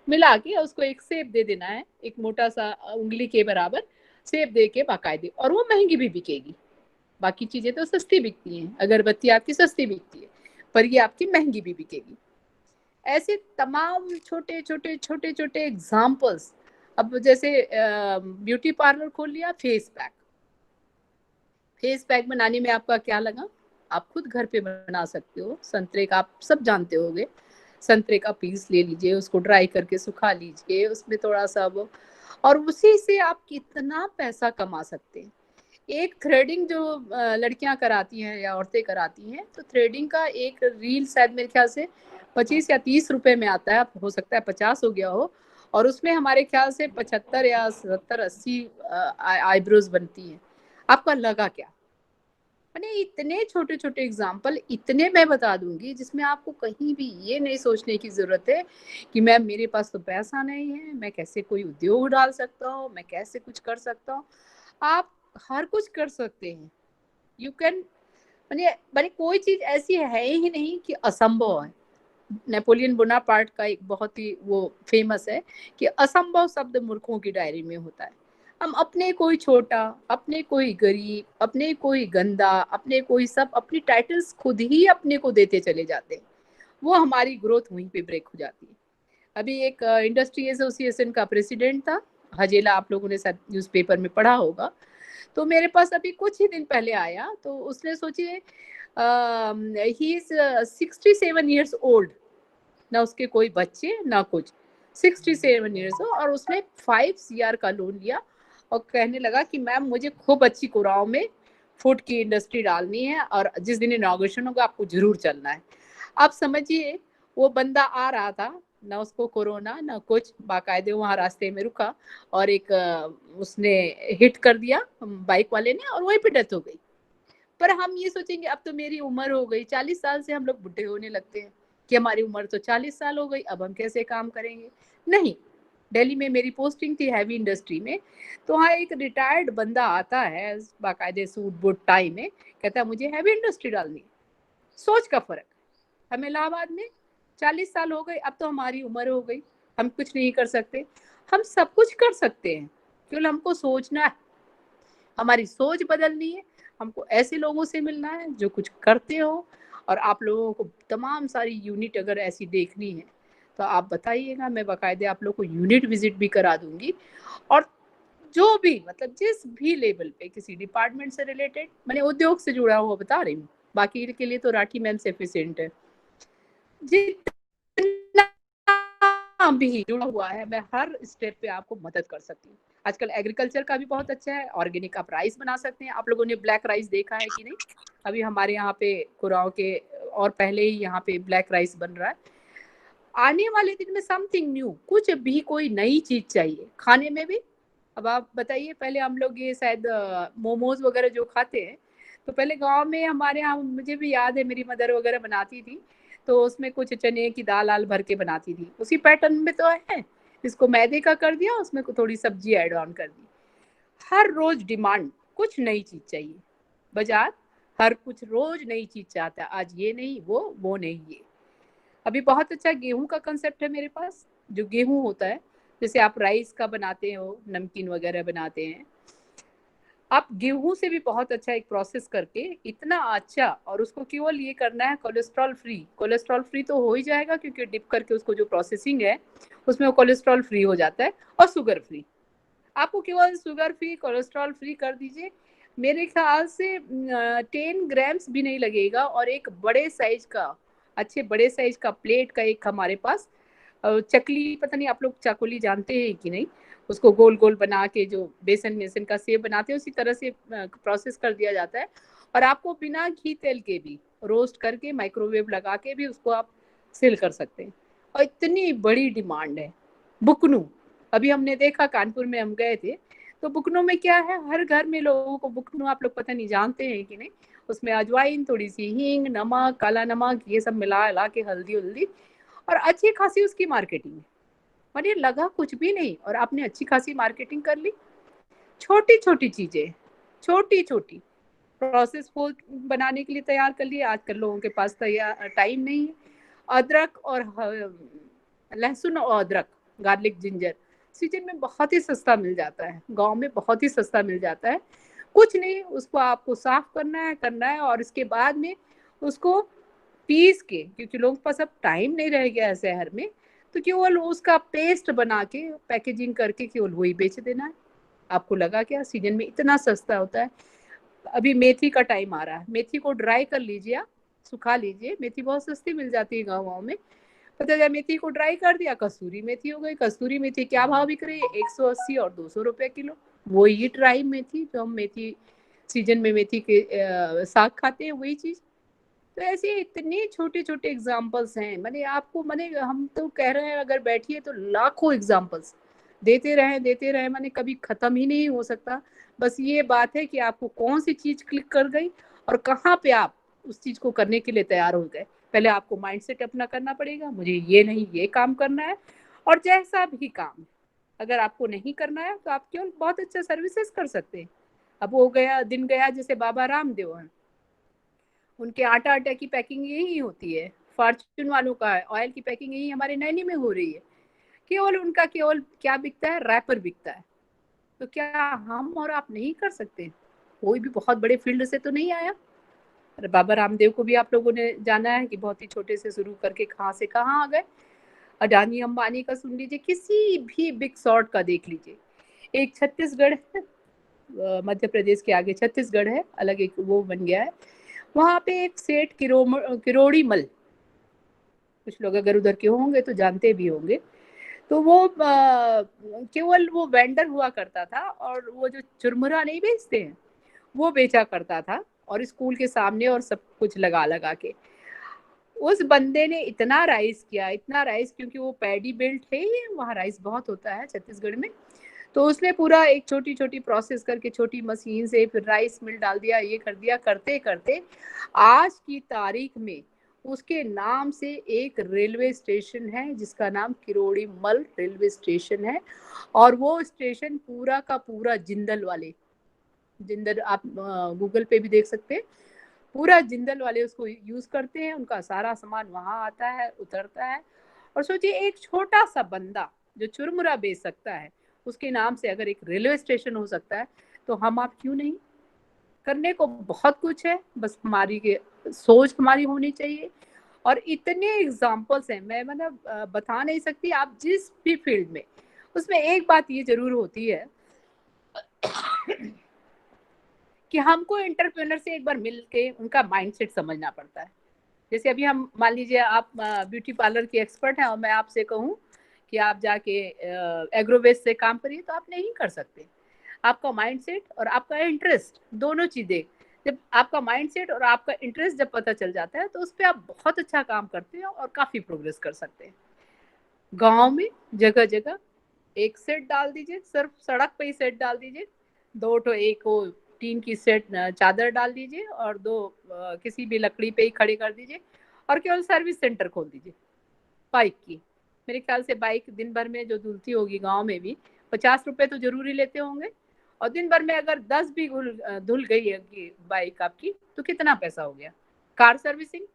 मिला के उसको एक सेप दे देना है, एक मोटा सा उंगली के बराबर सेप दे के बाकायदे, और वो महंगी भी बिकेगी। बाकी चीजें तो सस्ती बिकती हैं, अगरबत्ती आपकी सस्ती बिकती है पर ये आपकी महंगी भी बिकेगी। ऐसे तमाम छोटे छोटे छोटे छोटे एग्जाम्पल्स। अब जैसे ब्यूटी पार्लर खोल लिया, फेस पैक, फेस पैक बनाने में आपका क्या लगा, आप खुद घर पे बना सकते हो। संतरे का आप सब जानते होंगे, संतरे का पीस ले लीजिए, उसको ड्राई करके सुखा लीजिए, उसमें थोड़ा सा वो, और उसी से आप कितना पैसा कमा सकते हैं। एक थ्रेडिंग जो लड़कियां कराती हैं या औरतें कराती हैं, तो थ्रेडिंग का एक रील शायद मेरे ख्याल से 25 या 30 रुपए में आता है, हो सकता है 50 हो गया हो, और उसमें हमारे ख्याल से 75 या 70-80 आईब्रोज बनती हैं। आपका लगा क्या? मैंने इतने छोटे छोटे एग्जाम्पल इतने मैं बता दूंगी जिसमें आपको कहीं भी ये नहीं सोचने की जरूरत है कि मैम मेरे पास तो पैसा नहीं है, मैं कैसे कोई उद्योग डाल सकता हूँ, मैं कैसे कुछ कर सकता हूँ। आप हर कुछ कर सकते हैं, यू कैन। मैंने कोई चीज ऐसी है ही नहीं कि असंभव है। नेपोलियन बोनापार्ट का एक बहुत ही वो फेमस है कि असंभव शब्द मूर्खों की डायरी में होता है। हम अपने कोई छोटा, अपने कोई गरीब, अपने कोई गंदा, अपने कोई सब, अपनी टाइटल्स खुद ही अपने को देते चले जाते हैं, वो हमारी ग्रोथ वहीं पे ब्रेक हो जाती है। अभी एक इंडस्ट्री एसोसिएशन का प्रेसिडेंट था हजेला, आप लोगों ने शायद न्यूज़पेपर में पढ़ा होगा, तो मेरे पास अभी कुछ ही दिन पहले आया, तो उसने सोचिए ही इज 67 ईयर्स ओल्ड, ना उसके कोई बच्चे ना कुछ, 67 ईयर्स, और उसने 5 CR का लोन लिया और कहने लगा कि मैम मुझे खूब अच्छी कुराओं में फूड की इंडस्ट्री डालनी है और जिस दिन इनॉग्रेशन होगा आपको जरूर चलना है। आप समझिए, वो बंदा आ रहा था, ना उसको कोरोना ना कुछ, बाकायदे वहां रास्ते में रुका और एक उसने हिट कर दिया बाइक वाले ने और वहीं पे डेथ हो गई। पर हम ये सोचेंगे अब तो मेरी उम्र हो गई, 40 साल से हम लोग बुढ़े होने लगते हैं कि हमारी उम्र तो 40 साल हो गई, अब हम कैसे काम करेंगे। नहीं, दिल्ली में मेरी पोस्टिंग थी हैवी इंडस्ट्री में, तो वहाँ एक रिटायर्ड बंदा आता है बाकायदे सूट बूट टाई में, कहता है मुझे हैवी इंडस्ट्री डालनी है। सोच का फर्क। हम इलाहाबाद में 40 साल हो गए, अब तो हमारी उम्र हो गई, हम कुछ नहीं कर सकते। हम सब कुछ कर सकते हैं, केवल हमको सोचना है, हमारी सोच बदलनी है, हमको ऐसे लोगों से मिलना है जो कुछ करते हो। और आप लोगों को तमाम सारी यूनिट अगर ऐसी देखनी है तो आप बताइएगा, मैं बाकायदे आप लोग को यूनिट विजिट भी करा दूंगी। और जो भी मतलब जिस भी लेवल पे किसी डिपार्टमेंट से रिलेटेड, मैंने उद्योग से जुड़ा हुआ बता रही हूँ, बाकी के लिए तो राठी मैम सफिशिएंट है। जितना भी जुड़ा हुआ है मैं हर स्टेप पे आपको मदद कर सकती हूँ। आजकल एग्रीकल्चर का भी बहुत अच्छा है, ऑर्गेनिक आप राइस बना सकते हैं। आप लोगों ने ब्लैक राइस देखा है कि नहीं? अभी हमारे यहाँ पे कुराओं के और पहले ही यहाँ पे ब्लैक राइस बन रहा है। आने वाले दिन में समथिंग न्यू, कुछ भी कोई नई चीज चाहिए खाने में भी। अब आप बताइए, पहले हम लोग ये शायद मोमोज वगैरह जो खाते हैं, तो पहले गांव में हमारे यहाँ, मुझे भी याद है मेरी मदर वगैरह बनाती थी, तो उसमें कुछ चने की दाल आल भर के बनाती थी, उसी पैटर्न में तो है। इसको मैदे का कर दिया, उसमें थोड़ी सब्जी ऐड ऑन कर दी। हर रोज डिमांड, कुछ नई चीज चाहिए। बाजार हर कुछ रोज नई चीज चाहता है, आज ये नहीं वो नहीं ये। अभी बहुत अच्छा गेहूं का कंसेप्ट है मेरे पास। जो गेहूं होता है, जैसे आप राइस का बनाते हो, नमकीन वगैरह बनाते हैं, आप गेहूं से भी बहुत अच्छा एक प्रोसेस करके इतना अच्छा, और उसको केवल ये करना है कोलेस्ट्रॉल फ्री। कोलेस्ट्रॉल फ्री तो हो ही जाएगा क्योंकि डिप करके उसको जो प्रोसेसिंग है उसमें वो कोलेस्ट्रॉल फ्री हो जाता है, और शुगर फ्री। आपको केवल शुगर फ्री कोलेस्ट्रॉल फ्री कर दीजिए, मेरे ख्याल से 10 ग्राम्स भी नहीं लगेगा। और एक बड़े साइज का, अच्छे बड़े साइज का प्लेट का एक हमारे पास चकली, पता नहीं आप लोग चाकोली जानते हैं कि नहीं, उसको गोल गोल बना के जो बेसन का सेब बनाते हैं उसी तरह से प्रोसेस कर दिया जाता है। और आपको बिना घी तेल के भी रोस्ट करके माइक्रोवेव लगा के भी उसको आप सेल कर सकते हैं। और इतनी बड़ी डिमांड है। बुकनू, अभी हमने देखा कानपुर में हम गए थे, तो बुकनू में क्या है, हर घर में लोगों को बुकनू, आप लोग पता नहीं जानते हैं कि नहीं, उसमें अजवाइन, थोड़ी सी हींग, नमक, काला नमक, ये सब मिला के हल्दी और अच्छी खासी उसकी मार्केटिंग। और ये लगा कुछ भी नहीं और आपने अच्छी खासी मार्केटिंग कर ली। छोटी छोटी चीजें, छोटी छोटी प्रोसेस फूड बनाने के लिए तैयार कर लिए। आजकल लोगों के पास तैयार टाइम नहीं है। अदरक और लहसुन और अदरक, गार्लिक, जिंजर सीजन में बहुत ही सस्ता मिल जाता है, गांव में बहुत ही सस्ता मिल जाता है। कुछ नहीं, उसको आपको साफ करना है और इसके बाद में उसको पीस के, क्योंकि लोगों के पास अब टाइम नहीं रह गया है शहर में, तो केवल उसका पेस्ट बना के पैकेजिंग करके केवल वही बेच देना है। आपको लगा क्या सीजन में इतना सस्ता होता है। अभी मेथी का टाइम आ रहा है, मेथी को ड्राई कर लीजिए, आप सुखा लीजिए, मेथी बहुत सस्ती मिल जाती है गाँव में। पता चला मेथी को ड्राई कर दिया, कसूरी मेथी हो गई। कसूरी मेथी क्या भाव बिक रही है, 180 और 200 रुपए किलो। वही ड्राई मेथी जो हम मेथी सीजन में मेथी के साग खाते हैं, वही चीज। तो ऐसे इतने छोटे छोटे एग्जाम्पल्स हैं, मैंने आपको, मैंने हम तो कह रहे हैं अगर बैठिए तो लाखों एग्जाम्पल्स देते रहे, मैंने कभी खत्म ही नहीं हो सकता। बस ये बात है कि आपको कौन सी चीज क्लिक कर गई और कहाँ पे आप उस चीज को करने के लिए तैयार हो गए। पहले आपको माइंडसेट अपना करना पड़ेगा, मुझे ये नहीं ये काम करना है। और जैसा भी काम अगर आपको नहीं करना है तो आप केवल बहुत अच्छा सर्विसेज कर सकते हैं। अब वो गया दिन गया, जैसे बाबा रामदेव हैं, उनके आटा की पैकिंग यही होती है। फॉर्च्यून वालों का ऑयल की पैकिंग यही हमारे नैनी में हो रही है। केवल उनका केवल क्या बिकता है, रैपर बिकता है। तो क्या हम और आप नहीं कर सकते? कोई भी बहुत बड़े फील्ड से तो नहीं आया। बाबा रामदेव को भी आप लोगों ने जाना है कि बहुत ही छोटे से शुरू करके कहाँ से कहाँ आ गए। अडानी अंबानी का सुन लीजिए, किसी भी बिग शॉट का देख लीजिए। एक छत्तीसगढ़ है, मध्य प्रदेश के आगे छत्तीसगढ़ है, अलग एक वो बन गया है। वहां पे एक सेठ किरोड़ी मल, कुछ लोग अगर उधर के होंगे तो जानते भी होंगे। तो वो केवल वो वेंडर हुआ करता था और वो जो चुरमुरा नहीं बेचते हैं वो बेचा करता था, और स्कूल के सामने और सब कुछ लगा के। उस बंदे ने इतना राइस किया, इतना राइस, क्योंकि वो पैडी बेल्ट है, ये वहाँ राइस बहुत होता है छत्तीसगढ़ में। तो उसने पूरा एक छोटी छोटी प्रोसेस करके छोटी मशीन से फिर राइस मिल डाल दिया, ये कर दिया, करते करते आज की तारीख में उसके नाम से एक रेलवे स्टेशन है जिसका नाम किरोड़ी मल रेलवे स्टेशन है। और वो स्टेशन पूरा का पूरा जिंदल वाले, जिंदल आप गूगल पे भी देख सकते हैं, पूरा जिंदल वाले उसको यूज करते हैं। उनका सारा सामान वहां आता है, उतरता है। और सोचिए एक छोटा सा बंदा जो चुरमुरा बेच सकता है, उसके नाम से अगर एक रेलवे स्टेशन हो सकता है, तो हम आप क्यों नहीं? करने को बहुत कुछ है, बस हमारी सोच हमारी होनी चाहिए। और इतने एग्जाम्पल्स हैं, मैं मतलब बता नहीं सकती। आप जिस भी फील्ड में, उसमें एक बात ये जरूर होती है कि हमको एंटरप्रेन्योर से एक बार मिल के उनका माइंडसेट समझना पड़ता है। जैसे अभी हम मान लीजिए आप ब्यूटी पार्लर की एक्सपर्ट हैं और मैं आपसे कहूँ कि आप जाके एग्रोवेस्ट से काम करिए, तो आप नहीं कर सकते। आपका माइंडसेट और आपका इंटरेस्ट, दोनों चीजें, जब आपका माइंडसेट और आपका इंटरेस्ट जब पता चल जाता है तो उस पर आप बहुत अच्छा काम करते हैं और काफी प्रोग्रेस कर सकते हैं। गांव में जगह जगह एक सेट डाल दीजिए, सिर्फ सड़क पे ही सेट डाल दीजिए, दो तो एक वो टीन की सेट चादर डाल दीजिए और दो किसी भी लकड़ी पे ही खड़े कर दीजिए और केवल सर्विस सेंटर खोल दीजिए बाइक की। मेरे ख्याल से बाइक दिन भर में जो धुलती होगी गांव में भी 50 रुपए तो जरूर ही लेते होंगे। और दिन भर में अगर 10 भी धुल गई है बाइक आपकी, तो कितना पैसा हो गया? कार सर्विसिंग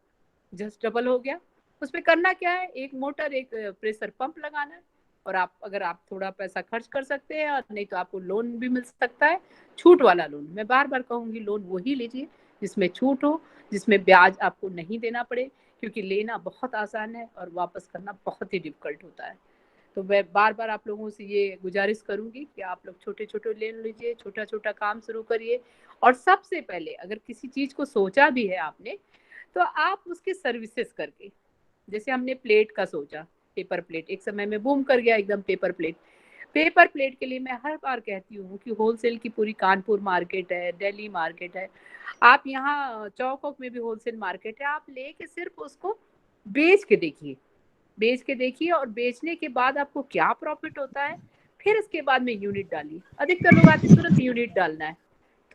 जस्ट डबल हो गया। उसमें करना क्या है, एक मोटर, एक प्रेशर पंप लगाना है। और आप अगर आप थोड़ा पैसा खर्च कर सकते हैं, और नहीं तो आपको लोन भी मिल सकता है, छूट वाला लोन। मैं बार बार कहूंगी लोन वही लीजिए जिसमें छूट हो, जिसमें ब्याज आपको नहीं देना पड़े, क्योंकि लेना बहुत आसान है और वापस करना बहुत ही डिफिकल्ट होता है। तो मैं बार बार आप लोगों से ये गुजारिश करूंगी कि आप लोग छोटे छोटे लोन लीजिए, छोटा छोटा काम शुरू करिए। और सबसे पहले अगर किसी चीज को सोचा भी है आपने, तो आप उसकी सर्विसेज करके, जैसे हमने प्लेट का सोचा, पेपर प्लेट एक समय में बूम कर गया एकदम पेपर प्लेट। पेपर प्लेट के लिए मैं हर बार कहती हूँ कि होलसेल की पूरी कानपुर मार्केट है, दिल्ली मार्केट है, आप यहाँ चौक में भी होलसेल मार्केट है, आप लेके सिर्फ उसको बेच के देखिए, बेच के देखिए और बेचने के बाद आपको क्या प्रॉफिट होता है, फिर इसके बाद में यूनिट डालिए। अधिकतर लोग आते तुरंत यूनिट डालना है,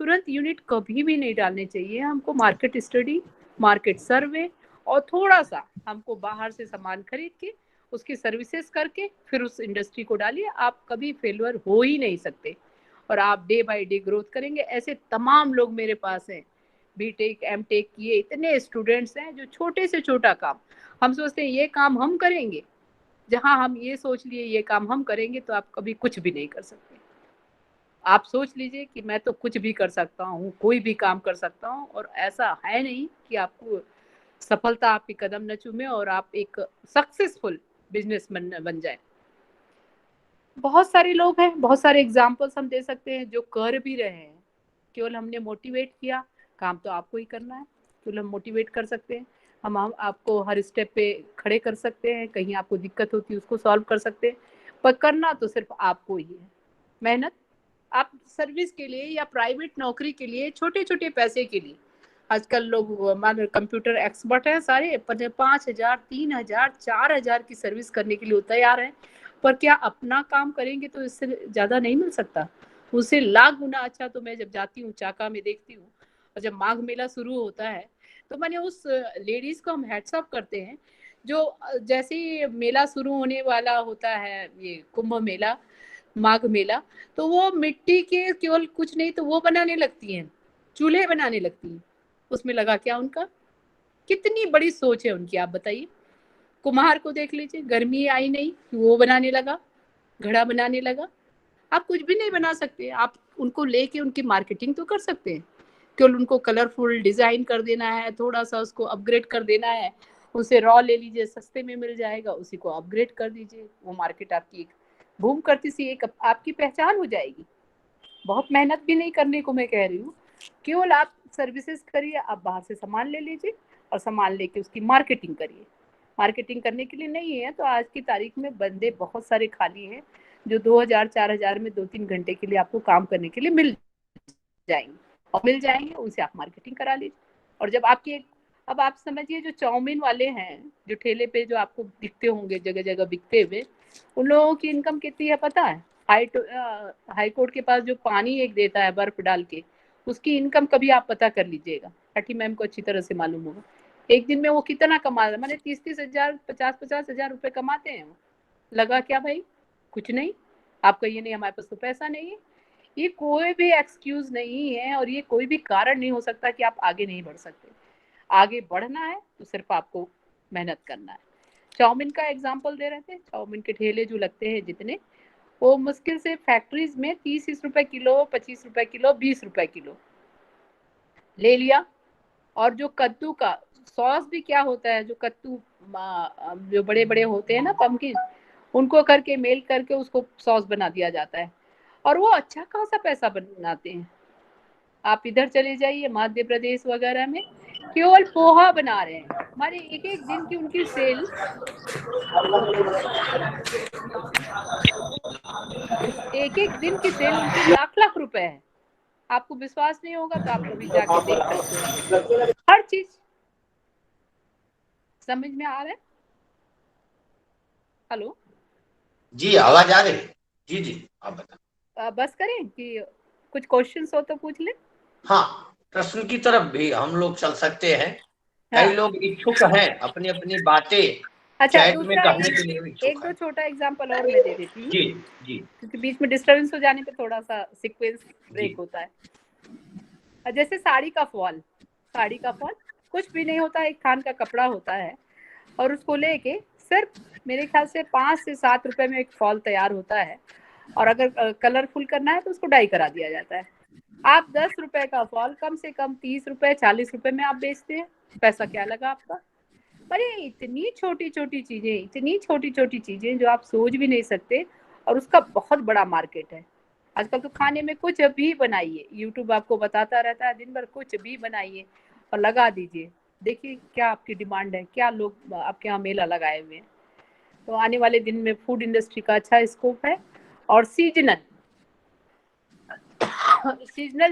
तुरंत यूनिट कभी भी नहीं डालने चाहिए। हमको मार्केट स्टडी, मार्केट सर्वे और थोड़ा सा हमको बाहर से सामान खरीद के उसकी सर्विसेज करके फिर उस इंडस्ट्री को डालिए। आप कभी फेलुअर हो ही नहीं सकते और आप डे बाय डे ग्रोथ करेंगे। ऐसे तमाम लोग मेरे पास हैं, बीटेक एमटेक किए इतने स्टूडेंट्स हैं जो छोटे से छोटा काम, हम सोचते हैं ये काम हम करेंगे, जहां हम ये सोच लिए ये काम हम करेंगे तो आप कभी कुछ भी नहीं कर सकते। आप सोच लीजिए कि मैं तो कुछ भी कर सकता हूँ, कोई भी काम कर सकता हूँ, और ऐसा है नहीं कि आपको सफलता आपके कदम न चूमे और आप एक सक्सेसफुल बिजनेसमैन बन जाए। बहुत सारे लोग हैं, बहुत सारे एग्जाम्पल्स हम दे सकते हैं जो कर भी रहे हैं, केवल हमने मोटिवेट किया। काम तो आपको ही करना है, केवल हम मोटिवेट कर सकते हैं, हम आपको हर स्टेप पे खड़े कर सकते हैं, कहीं आपको दिक्कत होती है उसको सॉल्व कर सकते हैं, पर करना तो सिर्फ आपको ही है। मेहनत आप सर्विस के लिए या प्राइवेट नौकरी के लिए छोटे छोटे पैसे के लिए, आजकल लोग मान कंप्यूटर एक्सपर्ट हैं सारे, 5,000 3,000 4,000 की सर्विस करने के लिए तैयार हैं, पर क्या अपना काम करेंगे तो इससे ज्यादा नहीं मिल सकता? उससे लाख गुना अच्छा तो मैं जब जाती हूँ चाका में देखती हूँ, और जब माघ मेला शुरू होता है तो मैंने उस लेडीज को हम हेड्सअप करते हैं जो जैसे ही मेला शुरू होने वाला होता है, ये कुंभ मेला, माघ मेला, तो वो मिट्टी के केवल कुछ नहीं तो वो बनाने लगती हैं, चूल्हे बनाने लगती हैं। उसमें लगा क्या उनका, कितनी बड़ी सोच है उनकी, आप बताइए। कुम्हार को देख लीजिए, गर्मी आई नहीं वो बनाने लगा, घड़ा बनाने लगा। आप कुछ भी नहीं बना सकते, आप उनको लेके उनकी मार्केटिंग तो कर सकते हैं, केवल उनको कलरफुल डिजाइन कर देना है, थोड़ा सा उसको अपग्रेड कर देना है, उसे रॉ ले लीजिए सस्ते में मिल जाएगा, उसी को अपग्रेड कर दीजिए, वो मार्केट आपकी एक बूम करती सी एक आपकी पहचान हो जाएगी। बहुत मेहनत भी नहीं करने को मैं कह रही हूँ, केवल आप सर्विसेज करिए, आप बाहर से सामान ले लीजिए और सामान लेके उसकी मार्केटिंग करिए। मार्केटिंग करने के लिए नहीं है तो आज की तारीख में बंदे बहुत सारे खाली हैं जो 2,000 4,000 में 2-3 घंटे के लिए आपको काम करने के लिए मिल जाएंगे, और मिल जाएंगे उनसे आप मार्केटिंग करा लीजिए। और जब आपकी अब आप समझिए जो चाउमीन वाले हैं जो ठेले पे जो आपको दिखते होंगे जगह जगह बिकते हुए, उन लोगों की इनकम कितनी है पता है? हाई कोर्ट के पास जो पानी एक देता है बर्फ डाल के, उसकी इनकम कभी आप पता कर लीजिएगा, छठी मैम को अच्छी तरह से मालूम होगा। एक दिन में वो कितना कमा रहा है, मैंने 30-30 हजार 50-50 हजार रुपए कमाते हैं वो। लगा क्या भाई? कुछ नहीं। आप कहिए नहीं हमारे पास तो पैसा नहीं है, ये कोई भी एक्सक्यूज नहीं है और ये कोई भी कारण नहीं हो सकता कि आप आगे नहीं बढ़ सकते। आगे बढ़ना है तो सिर्फ आपको मेहनत करना है। चाउमीन का एग्जाम्पल दे रहे थे, चाउमीन के ठेले जो लगते हैं जितने, वो मुश्किल से फैक्ट्रीज में 30 रुपए किलो, 25 रुपए किलो, 20 रुपए किलो ले लिया। और जो कद्दू का सॉस भी क्या होता है, जो कद्दू जो बड़े बड़े होते हैं ना पम्पकिन, उनको करके मेल करके उसको सॉस बना दिया जाता है और वो अच्छा खासा पैसा बनाते हैं। आप इधर चले जाइए मध्य प्रदेश वगैरह में, केवल पोहा बना रहे हैं, हमारे एक एक दिन की उनकी सेल एक एक दिन की सेल उनकी लाख लाख रुपए है। आपको विश्वास नहीं होगा तो आप कभी जाके देख सकते हैं। हर चीज समझ में आ रहा है? हेलो जी आवाज आ रही? जी जी आप बताएं। बस करें कि कुछ क्वेश्चंस हो तो पूछ ले। हाँ, प्रश्न की तरफ भी हम लोग चल सकते हैं। हाँ। कई लोग इच्छुक हैं अपनी अपनी बातें अच्छा चैट में दूसरा कहने के लिए भी एक इच्छुक दो है। छोटा एग्जांपल और मैं दे देती हूँ, जी जी क्योंकि बीच में डिस्टरबेंस हो जाने पे थोड़ा सा सीक्वेंस जी ब्रेक होता है। जैसे साड़ी का फॉल, साड़ी का फॉल कुछ भी नहीं होता, एक थान का कपड़ा होता है और उसको लेके सिर्फ मेरे ख्याल से 5 से 7 रुपए में एक फॉल तैयार होता है, और अगर कलरफुल करना है तो उसको डाई करा दिया जाता है। आप 10 रुपए का फॉल कम से कम 30 रुपए 40 रुपए में आप बेचते हैं, पैसा क्या लगा आपका? पर ये इतनी छोटी छोटी चीजें, इतनी छोटी छोटी चीजें जो आप सोच भी नहीं सकते, और उसका बहुत बड़ा मार्केट है। आजकल तो खाने में कुछ भी बनाइए, यूट्यूब आपको बताता रहता है, दिन भर कुछ भी बनाइए और लगा दीजिए, देखिए क्या आपकी डिमांड है, क्या लोग आपके यहाँ मेला लगाए हुए हैं। तो आने वाले दिन में फूड इंडस्ट्री का अच्छा स्कोप है। और सीजनल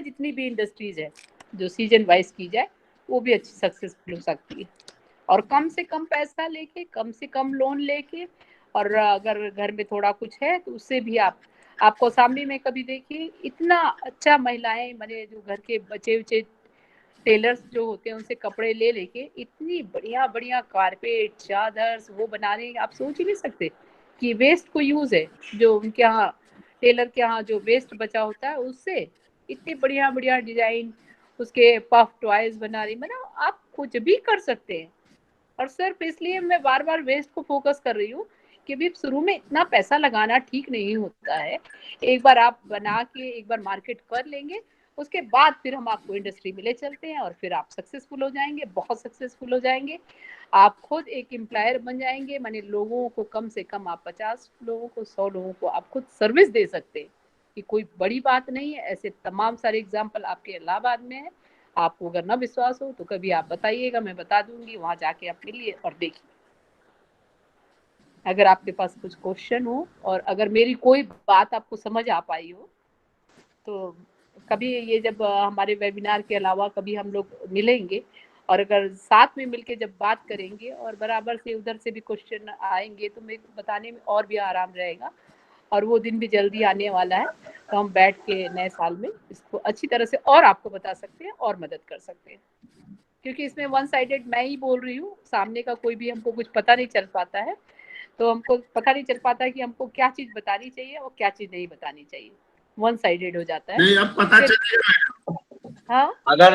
जितनी भी इंडस्ट्रीज है जो सीजन वाइज की जाए वो भी अच्छी सक्सेसफुल हो सकती है। और कम से कम पैसा लेके, कम से कम लोन लेके, और अगर घर में थोड़ा कुछ है तो उससे भी आपको सामने में कभी देखिए इतना अच्छा महिलाएं माने जो घर के बचे उचे टेलर्स जो होते हैं उनसे कपड़े ले लेके इतनी बढ़िया बढ़िया कारपेट चादर वो बना रहे हैं, आप सोच ही नहीं सकते कि वेस्ट को यूज है जो उनके यहाँ टेलर के यहाँ जो वेस्ट बचा होता है उससे इतनी बढ़िया बढ़िया डिजाइन उसके पफ टॉयज बना रही, मतलब आप कुछ भी कर सकते हैं। और सिर्फ इसलिए मैं बार बार वेस्ट को फोकस कर रही हूँ कि भी शुरू में इतना पैसा लगाना ठीक नहीं होता है। एक बार आप बना के एक बार मार्केट कर लेंगे उसके बाद फिर हम आपको इंडस्ट्री में ले चलते हैं और फिर आप सक्सेसफुल हो जाएंगे, बहुत सक्सेसफुल हो जाएंगे। आप खुद एक एम्प्लॉयर बन जाएंगे, माने लोगों को कम से कम आप 50 लोगों को 100 लोगों को आप खुद सर्विस दे सकते हैं कि कोई बड़ी बात नहीं है। ऐसे तमाम सारे एग्जाम्पल आपके इलाहाबाद में है। आपको अगर ना विश्वास हो तो कभी आप बताइएगा, मैं बता दूंगी, वहां जाके आप मिलिए और देखिए। अगर आपके पास कुछ क्वेश्चन हो और अगर मेरी कोई बात आपको समझ आ पाई हो तो कभी ये जब हमारे वेबिनार के अलावा कभी हम लोग मिलेंगे और अगर साथ में मिलके जब बात करेंगे और बराबर से उधर से भी क्वेश्चन आएंगे तो मेरे को बताने में और भी आराम रहेगा। और वो दिन भी जल्दी आने वाला है तो हम बैठ के नए साल में इसको अच्छी तरह से और आपको बता सकते हैं और मदद कर सकते हैं, क्योंकि इसमें वन साइडेड मैं ही बोल रही हूँ, सामने का कोई भी हमको कुछ पता नहीं चल पाता है। तो हमको पता नहीं चल पाता है कि हमको क्या चीज बतानी चाहिए और क्या चीज नहीं बतानी चाहिए, वन साइडेड हो जाता है। नहीं, अब पता चलेगा। हाँ अगर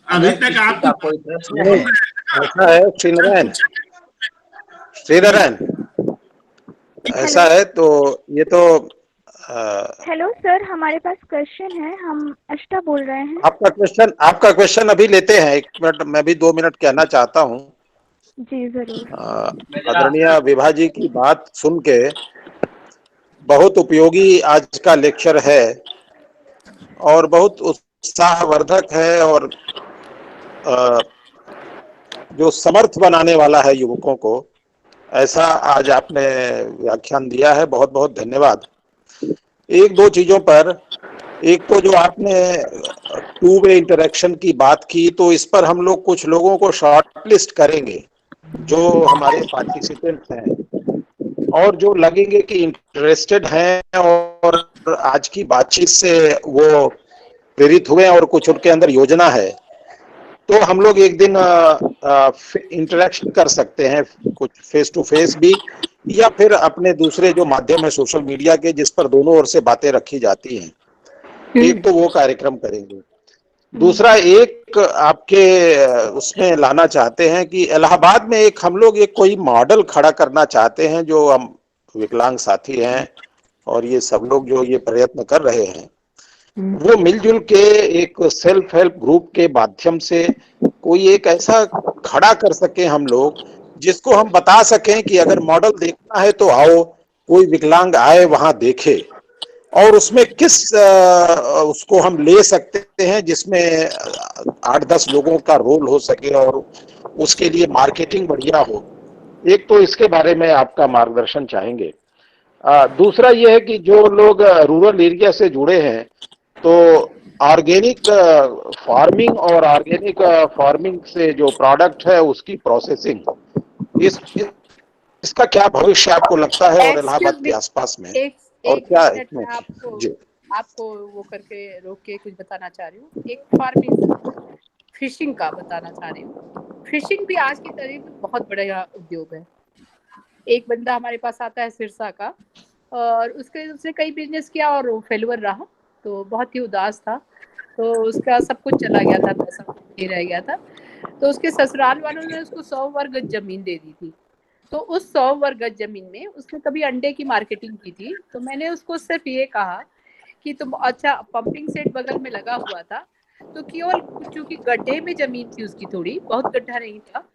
अभी अगर तक किसी आप का कोई प्रश्न है ऐसा है श्रीनारायण, ऐसा है तो ये तो हेलो सर, हमारे पास क्वेश्चन है। हम अष्टा बोल रहे हैं। आपका क्वेश्चन अभी लेते हैं। 1 मिनट, मैं भी 2 मिनट कहना चाहता हूँ। जी जरूर। आदरणीय विभा जी की बात सुन के बहुत उपयोगी आज का लेक्चर है और बहुत उत्साहवर्धक है और जो समर्थ बनाने वाला है युवकों को, ऐसा आज आपने व्याख्यान दिया है। बहुत बहुत धन्यवाद। 1-2 चीजों पर, एक तो जो आपने 2 वे इंटरेक्शन की बात की, तो इस पर हम लोग कुछ लोगों को शॉर्ट लिस्ट करेंगे जो हमारे पार्टिसिपेंट हैं और जो लगेंगे कि इंटरेस्टेड हैं और आज की बातचीत से वो प्रेरित हुए और कुछ उनके अंदर योजना है, तो हम लोग एक दिन इंटरेक्शन कर सकते हैं, कुछ फेस टू फेस भी, या फिर अपने दूसरे जो माध्यम है सोशल मीडिया के, जिस पर दोनों ओर से बातें रखी जाती हैं। एक तो वो कार्यक्रम करेंगे। दूसरा, एक आपके उसमें लाना चाहते हैं कि इलाहाबाद में हम लोग एक कोई मॉडल खड़ा करना चाहते हैं, जो हम विकलांग साथी हैं और ये सब लोग जो ये प्रयत्न कर रहे हैं, वो मिलजुल के एक सेल्फ हेल्प ग्रुप के माध्यम से कोई एक ऐसा खड़ा कर सके हम लोग, जिसको हम बता सकें कि अगर मॉडल देखना है तो आओ, कोई विकलांग आए वहां देखे, और उसमें किस उसको हम ले सकते हैं जिसमें 8-10 लोगों का रोल हो सके और उसके लिए मार्केटिंग बढ़िया हो। एक तो इसके बारे में आपका मार्गदर्शन चाहेंगे। दूसरा ये है कि जो लोग रूरल एरिया से जुड़े हैं, तो ऑर्गेनिक फार्मिंग और ऑर्गेनिक फार्मिंग से जो प्रोडक्ट है उसकी प्रोसेसिंग, इसका क्या भविष्य आपको लगता है और इलाहाबाद के आसपास में, और क्या इसमें आपको वो करके रोक के कुछ बताना चाह रही हूँ। एक फार्मिंग फिशिंग का बताना चाह रही हूँ। फिशिंग भी आज की तारीख में बहुत बड़ा उद्योग है। एक बंदा हमारे पास आता है सिरसा का, और उसने कई बिजनेस किया और वो फेलुअर रहा, तो बहुत ही उदास था, तो उसका सब कुछ चला गया था, पैसा नहीं रह गया था। तो उसके ससुराल वालों ने उसको 100 वर्ग गज जमीन दे दी थी। तो उस 100 वर्ग गज जमीन में उसने कभी अंडे की मार्केटिंग की थी। तो मैंने उसको सिर्फ ये कहा कि तुम, अच्छा पंपिंग सेट बगल में लगा हुआ था, तो केवल चूंकि गड्ढे में जमीन थी उसकी, थोड़ी बहुत गड्ढा नहीं था,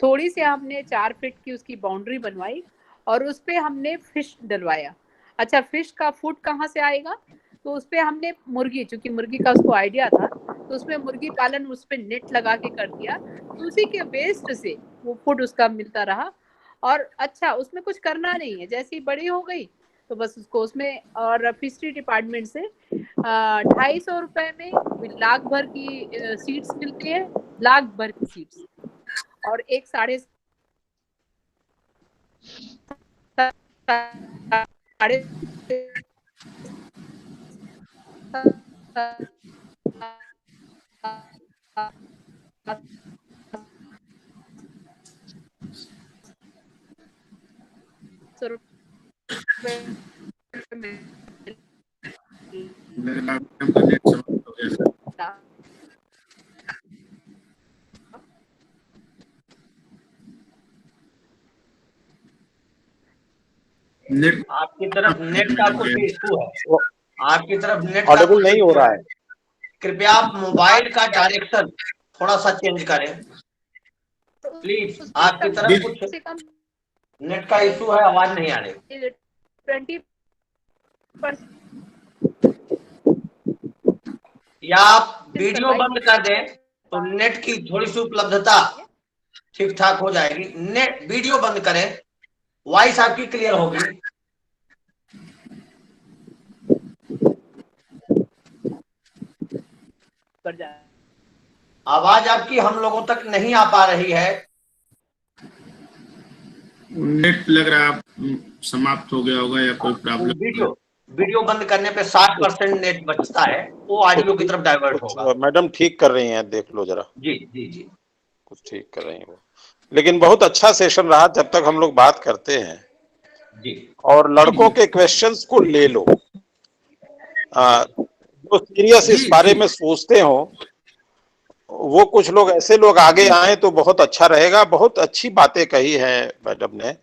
थोड़ी सी हमने 4 फीट की उसकी बाउंड्री बनवाई और उस पे हमने फिश डलवाया। अच्छा, फिश का फूड कहाँ से आएगा? तो उस पे हमने मुर्गी, चूंकि मुर्गी का उसको आइडिया था, तो उसमें मुर्गी पालन उस पे नेट लगा के कर दिया। तो उसी के वेस्ट से वो फूड उसका मिलता रहा और अच्छा उसमें कुछ करना नहीं है, जैसी बड़ी हो गई तो बस उसको उसमें, और फिशरी डिपार्टमेंट से 250 रुपए में लाख भर की सीट्स मिलती है, लाख भर की सीट्स, और एक 750 रुपए में मेरा आपका नेट समाप्त हो गया सर। नेट आपकी तरफ नेट का कुछ इशू है, आपकी तरफ नेट का ऑडिबल नहीं हो रहा है। कृपया आप मोबाइल का डायरेक्शन थोड़ा सा चेंज करें प्लीज। आपकी तरफ कुछ से कम नेट का इशू है, आवाज नहीं आ रही। 20% या आप वीडियो बंद कर दें तो नेट की थोड़ी सी उपलब्धता ठीक ठाक हो जाएगी। नेट वीडियो बंद करें, वॉइस आपकी क्लियर होगी। आवाज आपकी हम लोगों तक नहीं आ पा रही है। नेट लग रहा है समाप्त हो गया होगा या कोई प्रॉब्लम। वीडियो बंद करने पे 60% नेट बचता है, वो ऑडियो की तरफ डाइवर्ट होगा। मैडम ठीक कर रही हैं, देख लो जरा। जी जी जी, कुछ ठीक कर रही हैं वो। लेकिन बहुत अच्छा सेशन रहा जब तक हम लोग बात करते हैं जी। और लड़कों के क्वेश्चंस को ले लो, जो सीरियस इस बारे में सोचते हो वो कुछ लोग ऐसे लोग आगे आए तो बहुत अच्छा रहेगा। बहुत अच्छी बातें कही है मैडम ने,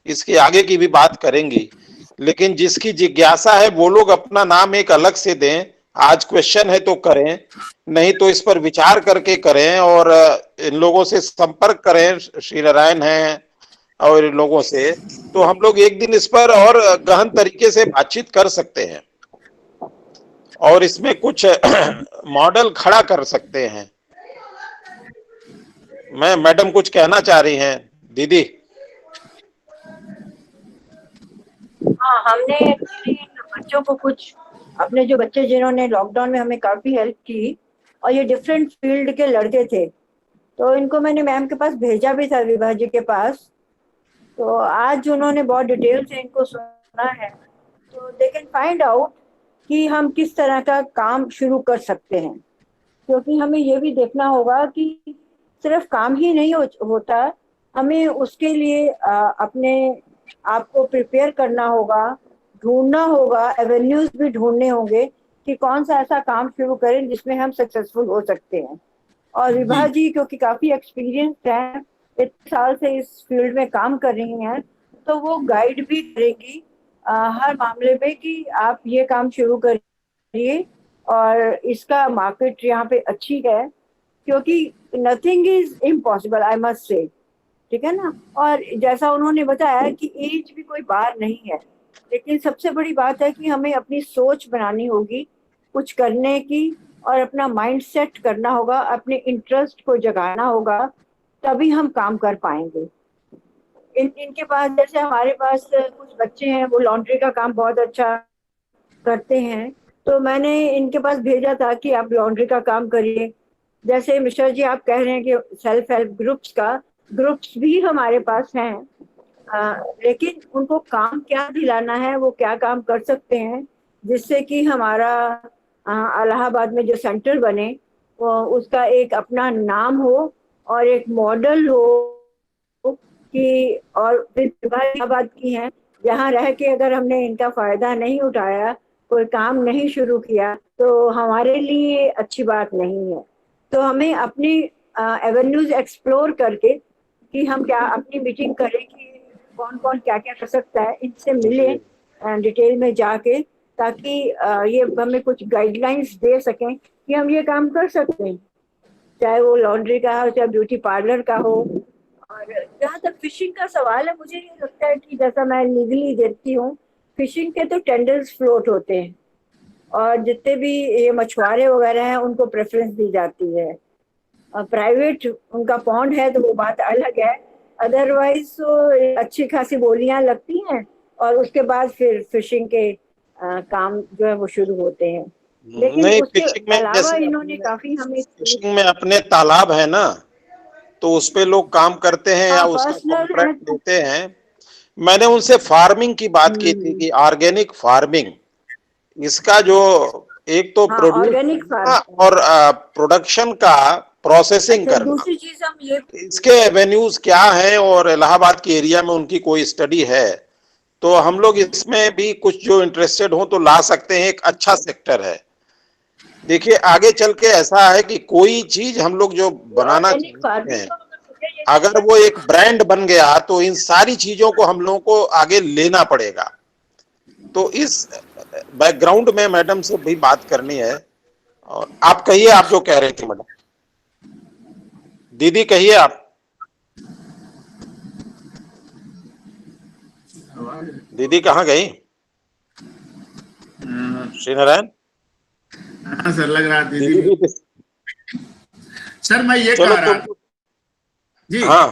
इसके आगे की भी बात करेंगी। लेकिन जिसकी जिज्ञासा है वो लोग अपना नाम एक अलग से दें। आज क्वेश्चन है तो करें, नहीं तो इस पर विचार करके करें और इन लोगों से संपर्क करें। श्री नारायण हैं और इन लोगों से तो हम लोग एक दिन इस पर और गहन तरीके से बातचीत कर सकते हैं और इसमें कुछ मॉडल खड़ा कर सकते हैं। मैं मैडम कुछ कहना चाह रही हैं दीदी? हाँ, हमने एक्चुअली बच्चों को कुछ अपने जो बच्चे जिन्होंने लॉकडाउन में हमें काफी हेल्प की और ये डिफरेंट फील्ड के लड़के थे, तो इनको मैंने मैम के पास भेजा भी था, विभा जी के पास। तो आज उन्होंने बहुत डिटेल से इनको सुना है, तो दे कैन फाइंड आउट कि हम किस तरह का काम शुरू कर सकते हैं। क्योंकि हमें ये भी देखना होगा कि सिर्फ काम ही नहीं होता, हमें उसके लिए अपने आपको प्रिपेयर करना होगा, ढूंढना होगा, एवेन्यूज भी ढूंढने होंगे कि कौन सा ऐसा काम शुरू करें जिसमें हम सक्सेसफुल हो सकते हैं। और विभा जी क्योंकि काफी एक्सपीरियंस है, इतने साल से इस फील्ड में काम कर रही हैं, तो वो गाइड भी करेगी हर मामले में कि आप ये काम शुरू करिए और इसका मार्केट यहाँ पे अच्छी है, क्योंकि nothing is impossible, I must say. ठीक है ना। और जैसा उन्होंने बताया कि एज भी कोई बार नहीं है, लेकिन सबसे बड़ी बात है कि हमें अपनी सोच बनानी होगी कुछ करने की और अपना माइंड सेट करना होगा, अपने इंटरेस्ट को जगाना होगा, तभी हम काम कर पाएंगे। इनके पास, जैसे हमारे पास कुछ बच्चे हैं वो लॉन्ड्री का काम बहुत अच्छा करते हैं, तो मैंने इनके पास भेजा था कि आप लॉन्ड्री का काम करिए। जैसे मिश्रा जी आप कह रहे हैं कि सेल्फ हेल्प ग्रुप्स भी हमारे पास हैं, लेकिन उनको काम क्या दिलाना है, वो क्या काम कर सकते हैं जिससे कि हमारा इलाहाबाद में जो सेंटर बने वो उसका एक अपना नाम हो और एक मॉडल हो कि, और इलाहाबाद की हैं जहाँ रह के अगर हमने इनका फायदा नहीं उठाया, कोई काम नहीं शुरू किया, तो हमारे लिए अच्छी बात नहीं है। तो हमें अपनी एवेन्यूज एक्सप्लोर करके कि हम क्या अपनी मीटिंग करें कि कौन कौन क्या क्या कर सकता है, इनसे मिले डिटेल में जाके, ताकि ये हमें कुछ गाइडलाइंस दे सकें कि हम ये काम कर सकते हैं, चाहे वो लॉन्ड्री का हो चाहे ब्यूटी पार्लर का हो। और जहाँ तक फिशिंग का सवाल है, मुझे ये लगता है कि जैसा मैं लीगली देखती हूँ, फिशिंग के तो टेंडर्स फ्लोट होते हैं और जितने भी ये मछुआरे वगैरह हैं उनको प्रेफरेंस दी जाती है। प्राइवेट उनका पॉन्ड है तो वो बात अलग है, अदरवाइज तो अच्छी खासी बोलियां लगती हैं और उसके बाद फिर फिशिंग के काम जो है वो शुरू होते हैं। लेकिन नहीं, उसके फिशिंग में अलावा जैसे इन्होंने काफी हमें फिशिंग में अपने तालाब है ना, तो उस पे लोग काम करते हैं या हाँ उसका पर्सनल है कॉन्ट्रैक्ट तो लेते हैं। मैंने उनसे फार्मिंग की बात की थी कि ऑर्गेनिक फार्मिंग, इसका जो एक तो हाँ प्रोड्यूस ऑर्गेनिक करना फार्म। और प्रोडक्शन का प्रोसेसिंग अच्छा करना, दूसरी चीज हम ये इसके एवेन्यूज क्या हैं और इलाहाबाद के एरिया में उनकी कोई स्टडी है तो हम लोग इसमें भी कुछ जो इंटरेस्टेड हो तो ला सकते हैं। एक अच्छा सेक्टर है। देखिए आगे चल के ऐसा है कि कोई चीज हम लोग जो बनाना ऑर्गेनिक चाहते फार्मिंग हैं, का मुझे ये अगर वो एक ब्रांड बन गया तो इन सारी चीजों को हम लोगों को आगे लेना पड़ेगा। तो इस बैकग्राउंड में मैडम से भी बात करनी है। और आप कहिए, आप जो कह रहे थे मैडम। दीदी कहिए आप। दीदी कहाँ गई? श्रीनारायण हाँ सर, लग रहा है दीदी दीदी भी। सर मैं ये चलो कह रहा तो जी, हाँ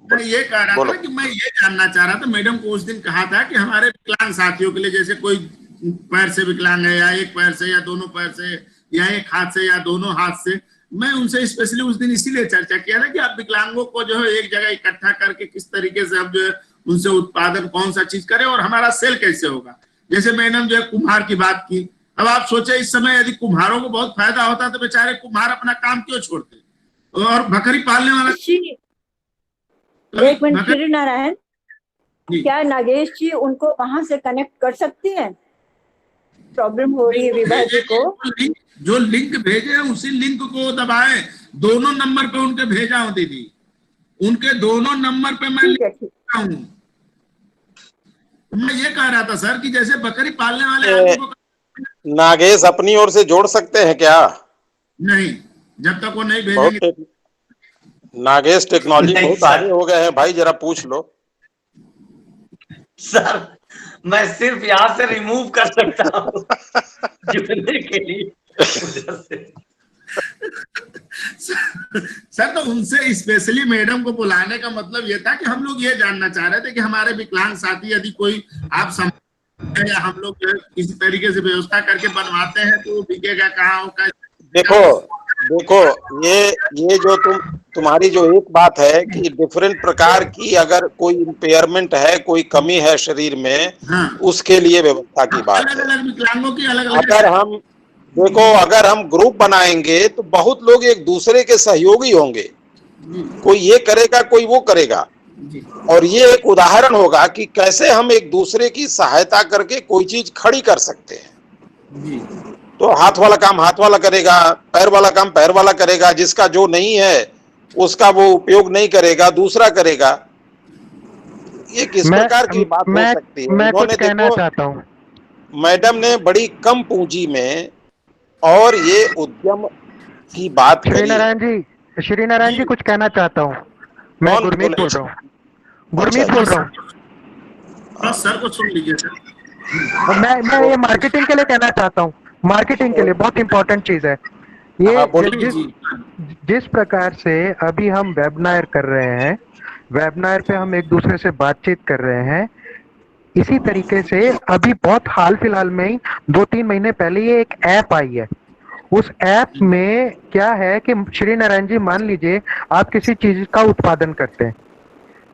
मैं ये कह रहा बोलो। था कि मैं ये जानना चाह रहा था, मैडम को उस दिन कहा था कि हमारे विकलांग साथियों के लिए, जैसे कोई पैर से विकलांग है या एक पैर से या दोनों पैर से या एक हाथ से या दोनों हाथ से, मैं उनसे स्पेशली उस दिन इसीलिए चर्चा किया था कि आप विकलांगों को जो है एक जगह इकट्ठा करके किस तरीके से अब जो है उनसे उत्पादन कौन सा चीज करें और हमारा सेल कैसे होगा। जैसे मैडम जो है कुम्हार की बात की, अब आप सोचे इस समय यदि कुम्हारों को बहुत फायदा होता तो बेचारे कुम्हार अपना काम क्यों छोड़ते, और बकरी पालने वाला एक मिनट श्री नारायण, क्या नागेश जी उनको वहां से कनेक्ट कर सकती हैं? प्रॉब्लम हो रही है विभा जी को। जो लिंक भेजे हैं उसी लिंक को दबाएं, दोनों नंबर पे उनके भेजा हूं दीदी, उनके दोनों नंबर पे मैं लिखा हूं। मैं ये कह रहा था सर कि जैसे बकरी पालने वाले आदमी को नागेश अपनी ओर से जोड़ सकते हैं क्या? नहीं, जब तक वो नहीं भेजेंगे। नागेश टेक्नोलॉजी बहुत आगे हो गए हैं भाई, जरा पूछ लो। सर मैं सिर्फ यहाँ से रिमूव कर सकता हूँ जुड़ने के लिए। सर तो उनसे स्पेशली मैडम को बुलाने का मतलब ये था कि हम लोग ये जानना चाह रहे थे कि हमारे विकलांग साथी यदि कोई आप या हम लोग किसी तरीके से व्यवस्था करके बनवाते हैं तो बिकेगा कहाँ होगा। देखो ये जो तुम्हारी जो एक बात है कि डिफरेंट प्रकार की अगर कोई इम्पेयरमेंट है, कोई कमी है शरीर में, हाँ, उसके लिए व्यवस्था की बात अलग है। अलग विकलांगों की अलग अलग। अगर हम ग्रुप बनाएंगे तो बहुत लोग एक दूसरे के सहयोगी होंगे, कोई ये करेगा कोई वो करेगा, और ये एक उदाहरण होगा कि कैसे हम एक दूसरे की सहायता करके कोई चीज खड़ी कर सकते हैं। तो हाथ वाला काम हाथ वाला करेगा, पैर वाला काम पैर वाला करेगा, जिसका जो नहीं है उसका वो उपयोग नहीं करेगा, दूसरा करेगा। ये किस प्रकार की बात हो सकती है? मैं कुछ कहना चाहता हूँ। मैडम ने बड़ी कम पूंजी में और ये उद्यम की बात करी। श्री नारायण जी कुछ कहना चाहता हूँ। मैं गुरमीत बोल रहा हूँ। गुरमीत बोल रहा हूँ। सर को सुन लीजिए सर। मैं ये मार्केटिंग के लिए कहना चाहता हूँ। मार्केटिंग के लिए बहुत इंपॉर्टेंट चीज है ये। जिस प्रकार से अभी हम वेबिनार कर रहे हैं, वेबिनार पे हम एक दूसरे से बातचीत कर रहे हैं, इसी तरीके से अभी बहुत हाल फिलहाल में ही 2-3 महीने पहले ये एक ऐप आई है। उस ऐप में क्या है कि श्री नारायण जी मान लीजिए आप किसी चीज का उत्पादन करते हैं,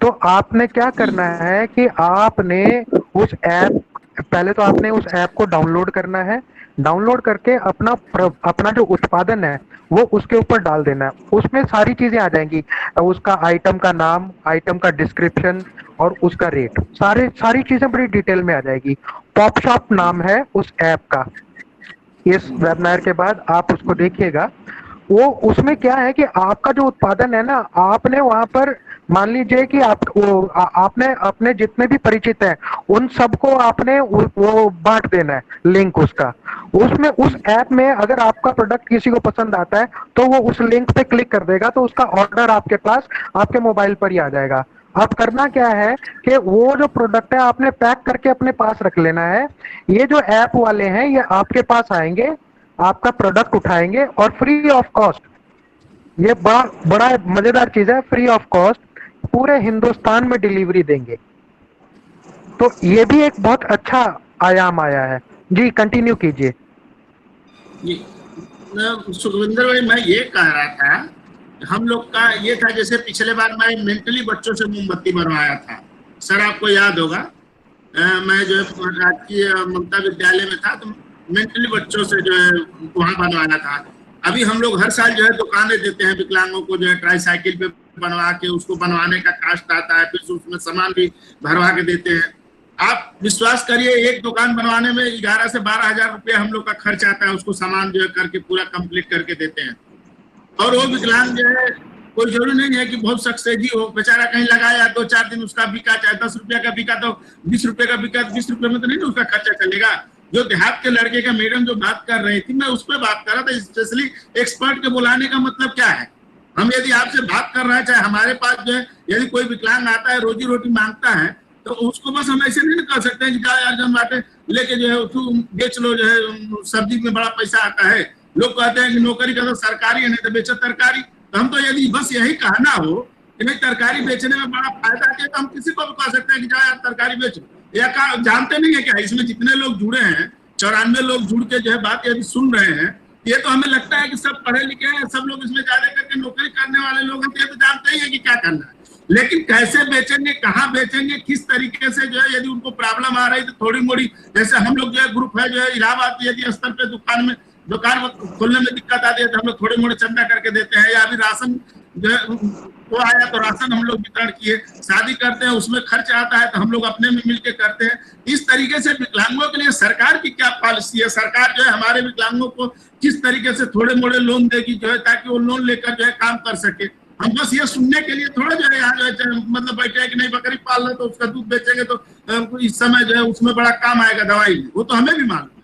तो आपने क्या करना है कि आपने उस ऐप पहले तो आपने उस ऐप को डाउनलोड करना है। डाउनलोड करके अपना जो उत्पादन है वो उसके ऊपर डाल देना है। उसमें सारी चीजें आ जाएंगी, उसका आइटम का नाम, आइटम का डिस्क्रिप्शन और उसका रेट, सारी चीजें बड़ी डिटेल में आ जाएगी। पॉप शॉप नाम है उस ऐप का। इस वेबिनार के बाद आप उसको देखिएगा। वो उसमें क्या है कि आपका जो उत्पादन है ना, आपने वहां पर मान लीजिए कि आपने अपने जितने भी परिचित हैं उन सबको आपने वो बांट देना है लिंक उसका। उसमें उस ऐप में अगर आपका प्रोडक्ट किसी को पसंद आता है तो वो उस लिंक पे क्लिक कर देगा, तो उसका ऑर्डर आपके पास आपके मोबाइल पर ही आ जाएगा। अब करना क्या है कि वो जो प्रोडक्ट है आपने पैक करके अपने पास रख लेना है। ये जो ऐप वाले हैं ये आपके पास आएंगे, आपका प्रोडक्ट उठाएंगे और फ्री ऑफ कॉस्ट, ये बड़ा मजेदार चीज है, फ्री ऑफ कॉस्ट पूरे हिंदुस्तान में डिलीवरी देंगे। तो ये भी एक बहुत अच्छा आयाम आया है। जी कंटिन्यू कीजिए। सुखविंदर भाई, मैं ये कह रहा था, हम लोग का ये था, जैसे पिछले बार मैं मेंटली बच्चों से मोमबत्ती बनवाया था, सर आपको याद होगा। मैं जो है राजकीय ममता विद्यालय में था, तो मेंटली बच्चों से जो है वहां बनवाना था। अभी हम लोग हर साल जो है दुकानें देते हैं विकलांगों को, जो है ट्राईसाइकिल पे बनवा के उसको बनवाने का कास्ट आता है, फिर उसमें सामान भी भरवा के देते हैं। आप विश्वास करिए, एक दुकान बनवाने में 11 से 12 हजार रुपया हम लोग का खर्च आता है, उसको सामान जो है करके पूरा कंप्लीट करके देते हैं। और वो विकलांग जो है, कोई जरूरी नहीं है कि बहुत सक्सेजी हो, बेचारा कहीं लगाया 2-4 दिन उसका बिका, चाहे 10 रुपया का बिका तो 20 रुपए का बिका, 20 रुपए में तो नहीं उसका खर्चा चलेगा। जो देहात के लड़के का मैडम जो बात कर रही थी, मैं उस पर बात कर रहा था। स्पेशली एक्सपर्ट के बुलाने का मतलब क्या है? हम यदि आपसे बात कर रहे हैं, चाहे हमारे पास जो है यदि कोई विकलांग आता है रोजी रोटी मांगता है, तो उसको बस हम ऐसे नहीं कर सकते हैं कि क्या यार जन बातें लेके जो है तू बेच लो, जो है सब्जी में बड़ा पैसा आता है। लोग कहते हैं कि नौकरी का तो सरकारी है, नहीं तो बेचो तरकारी। तो हम तो यदि बस यही कहना हो कि नहीं तरकारी बेचने में बड़ा फायदा है, तो हम किसी को भी कह सकते हैं कि जाओ यार तरकारी बेचो। या जानते नहीं है क्या इसमें जितने लोग जुड़े हैं, 94 लोग जुड़ के जो है बात यदि सुन रहे हैं, ये तो हमें लगता है कि सब पढ़े लिखे हैं, सब लोग इसमें ज्यादा करके नौकरी करने वाले लोग हैं, तो ये तो जानते ही है कि क्या करना है। लेकिन कैसे बेचेंगे, कहाँ बेचेंगे, किस तरीके से जो है, यदि उनको प्रॉब्लम आ रही तो थोड़ी मोड़ी, जैसे हम लोग जो है ग्रुप है जो है इलाहाबाद यदि स्तर पे दुकान खोलने में दिक्कत आती है तो हम लोग थोड़ी मोड़ी चंदा करके देते हैं। या अभी राशन जो है वो आया तो राशन हम लोग वितरण किए, शादी करते हैं उसमें खर्च आता है तो हम लोग अपने में मिलकर करते हैं। इस तरीके से विकलांगों के लिए सरकार की क्या पॉलिसी है? सरकार जो है हमारे विकलांगों को किस तरीके से थोड़े मोड़े लोन देगी जो है, ताकि वो लोन लेकर जो है काम कर सके। हम बस ये सुनने के लिए थोड़ा जो है यहाँ जो है मतलब बैठे हैं कि नहीं बकरी पाल रहे तो उसका दूध बेचेंगे तो इस समय जो है उसमें बड़ा काम आएगा दवाई में, वो तो हमें भी मालूम है।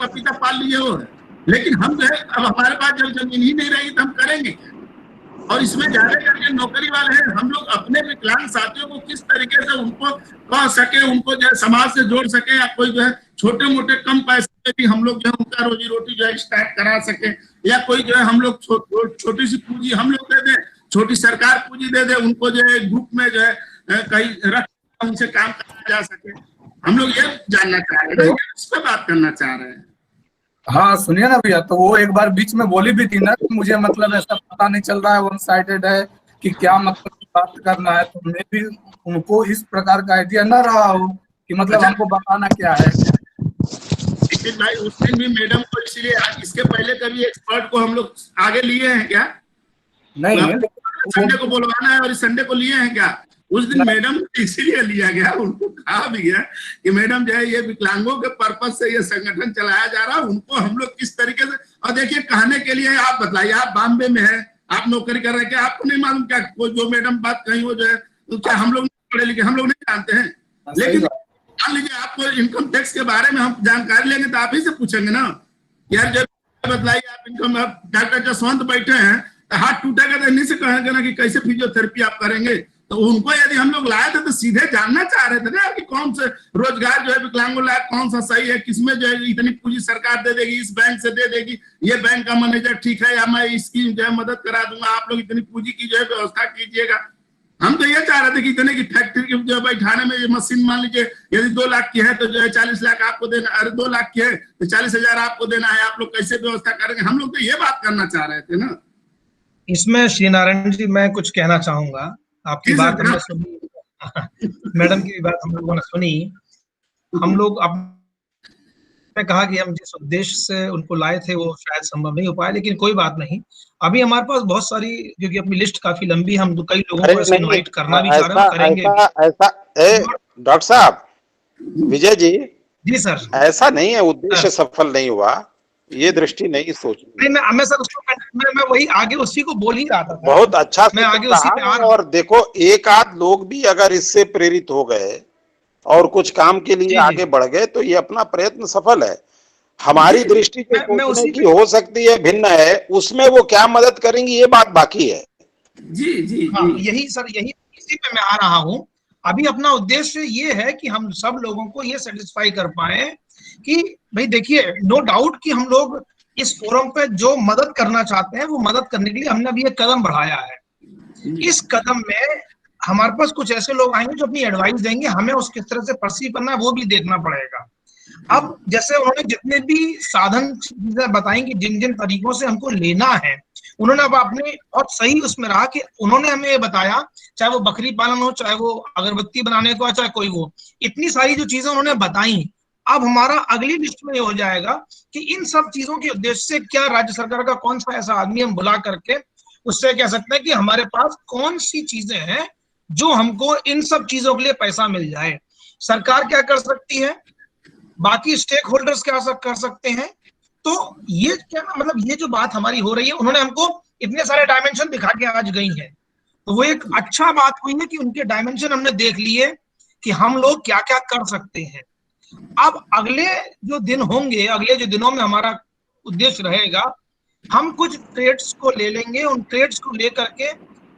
पपीता पाल लिए वो है, लेकिन हम जो है अब हमारे पास जब जमीन ही नहीं रहेगी तो हम करेंगे क्या? और इसमें ज्यादा करके नौकरी वाले हैं, हम लोग अपने विकलांग साथियों को किस तरीके से उनको कह सके, उनको जो है समाज से जोड़ सके, या कोई जो है छोटे मोटे कम पैसे में भी हम लोग जो है उनका रोजी रोटी जो है स्टार्ट करा सके, या कोई जो है हम लोग छोटी सी पूंजी हम लोग दे दे, छोटी सरकार पूंजी दे दे, उनको जो है ग्रुप में जो है कहीं रख उनसे काम कराया जा सके। हम लोग ये जानना चाह रहे हैं, इस पर बात करना चाह रहे हैं। हाँ सुनिए ना भैया, तो वो एक बार बीच में बोली भी थी ना कि मुझे मतलब ऐसा पता नहीं चल रहा है, वन साइडेड है कि क्या मतलब बात करना है, तो मैं भी उनको इस प्रकार का आइडिया न रहा हो कि मतलब हमको बताना क्या है। भाई उस दिन भी मैडम को इसलिए इसके पहले कभी एक्सपर्ट को हम लोग आगे लिए हैं क्या? नहीं, संडे को बुलवाना है और इस संडे को लिए हैं क्या? उस दिन मैडम इसीलिए लिया गया, उनको कहा भी गया कि मैडम जो है ये विकलांगों के पर्पज से ये संगठन चलाया जा रहा है, उनको हम लोग किस तरीके से। और देखिए कहने के लिए आप बताइए, आप बॉम्बे में है, आप नौकरी कर रहे हैं, क्या आपको नहीं मालूम क्या वो जो मैडम बात कही वो जो है, तो क्या हम लोग पढ़े लिखे, हम लोग नहीं जानते हैं? लेकिन मान लीजिए आपको इनकम टैक्स के बारे में हम जानकारी लेंगे तो आप ही से पूछेंगे ना यार, जो बतलाइए आप इनकम, डॉक्टर जसवंत बैठे हैं तो हाथ टूटेगा तो इन्हीं से कहेंगे ना कि कैसे फिजियोथेरेपी आप करेंगे। तो उनको यदि हम लोग लाए थे तो सीधे जानना चाह रहे थे ना कि कौन से रोजगार जो है विकलांगों लायक कौन सा सही है, किसमें जो है इतनी पूंजी सरकार दे देगी, इस बैंक से दे देगी, ये बैंक का मैनेजर ठीक है, या मैं इसकी जो है मदद करा दूंगा, आप लोग इतनी पूंजी की जो है व्यवस्था कीजिएगा। हम तो ये चाह रहे थे कि इतने की फैक्ट्री की जो बैठाने में ये मशीन मान लीजिए यदि 2 लाख की है तो जो है 40 लाख आपको देना, अरे 2 लाख की है तो 40,000 आपको देना है, आप लोग कैसे व्यवस्था करेंगे? हम लोग तो ये बात करना चाह रहे थे ना। इसमें श्री नारायण जी मैं कुछ कहना चाहूंगा, आपकी बात हमने सुनी, मैडम की बात हम लोगों ने सुनी। हम लोग आपने कहा कि हम जिस उद्देश्य से उनको लाए थे वो शायद संभव नहीं हो पाया, लेकिन कोई बात नहीं, अभी हमारे पास बहुत सारी, क्योंकि अपनी लिस्ट काफी लंबी, हम कई लोगों को ऐसे इनवाइट करना भी चाह रहे हैं, करेंगे। डॉक्टर साहब, विजय जी सर, ऐसा नहीं है उद्देश्य सफल नहीं हुआ, ये दृष्टि नहीं सोच। मैं सर उसको मैं वही आगे उसी को बोल ही रहा था। बहुत अच्छा, मैं आगे उसी पे आ रहा। और देखो एक आध लोग भी अगर इससे प्रेरित हो गए और कुछ काम के लिए आगे बढ़ गए तो ये अपना प्रयत्न सफल है। हमारी दृष्टि सोचने की हो सकती है भिन्न है, उसमें वो क्या मदद करेंगी ये बात बाकी है। जी जी हाँ, यही सर, यही इसी पे मैं आ रहा हूँ। अभी अपना उद्देश्य ये है कि हम सब लोगों को ये सेटिस्फाई कर पाए कि भाई देखिए, नो डाउट कि हम लोग इस फोरम पे जो मदद करना चाहते हैं वो मदद करने के लिए हमने अभी एक कदम बढ़ाया है। इस कदम में हमारे पास कुछ ऐसे लोग आएंगे जो अपनी एडवाइस देंगे, हमें उस किस तरह से परसीव करना है वो भी देखना पड़ेगा। अब जैसे उन्होंने जितने भी साधन चीजें बताई कि जिन जिन तरीकों से हमको लेना है, उन्होंने अब अपने बहुत सही उसमें रहा कि उन्होंने हमें ये बताया, चाहे वो बकरी पालन हो, चाहे वो अगरबत्ती बनाने को, चाहे कोई वो, इतनी सारी जो चीजें उन्होंने बताई। अब हमारा अगली लिस्ट में ये हो जाएगा कि इन सब चीजों के उद्देश्य से क्या राज्य सरकार का कौन सा ऐसा आदमी हम बुला करके उससे कह सकते हैं कि हमारे पास कौन सी चीजें हैं जो हमको इन सब चीजों के लिए पैसा मिल जाए। सरकार क्या कर सकती है, बाकी स्टेक होल्डर्स क्या कर सकते हैं। तो ये क्या मतलब ये जो बात हमारी हो रही है, उन्होंने हमको इतने सारे डायमेंशन दिखा के आज गई है, तो वो एक अच्छा बात हुई है कि उनके डायमेंशन हमने देख लिए कि हम लोग क्या क्या कर सकते हैं। अब अगले जो दिन होंगे, अगले जो दिनों में हमारा उद्देश्य रहेगा, हम कुछ ट्रेड्स को ले लेंगे, उन ट्रेड्स को लेकर के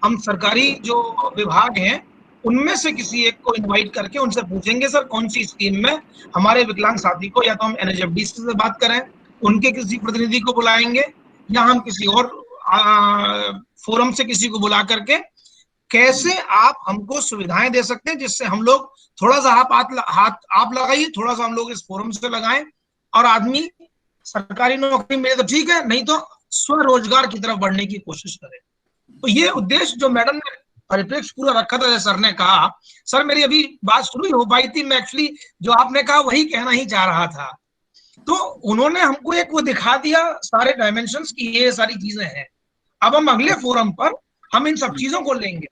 हम सरकारी जो विभाग हैं उनमें से किसी एक को इनवाइट करके उनसे पूछेंगे सर कौन सी स्कीम में हमारे विकलांग साथी को, या तो हम NHFDC से बात करें, उनके किसी प्रतिनिधि को बुलाएंगे, या हम किसी और फोरम से किसी को बुला करके कैसे आप हमको सुविधाएं दे सकते हैं जिससे हम लोग थोड़ा सा हाथ आप लगाइए, थोड़ा सा हम लोग इस फोरम से लगाएं और आदमी सरकारी नौकरी मिले तो ठीक है, नहीं तो स्वरोजगार की तरफ बढ़ने की कोशिश करें। तो ये उद्देश्य जो मैडम ने परिप्रेक्ष्य पूरा रखा था, सर ने कहा, सर मेरी अभी बात शुरू ही हो पाई थी, मैं एक्चुअली जो आपने कहा वही कहना ही चाह रहा था। तो उन्होंने हमको एक वो दिखा दिया सारे डायमेंशंस की ये सारी चीजें हैं। अब हम अगले फोरम पर हम इन सब चीजों को लेंगे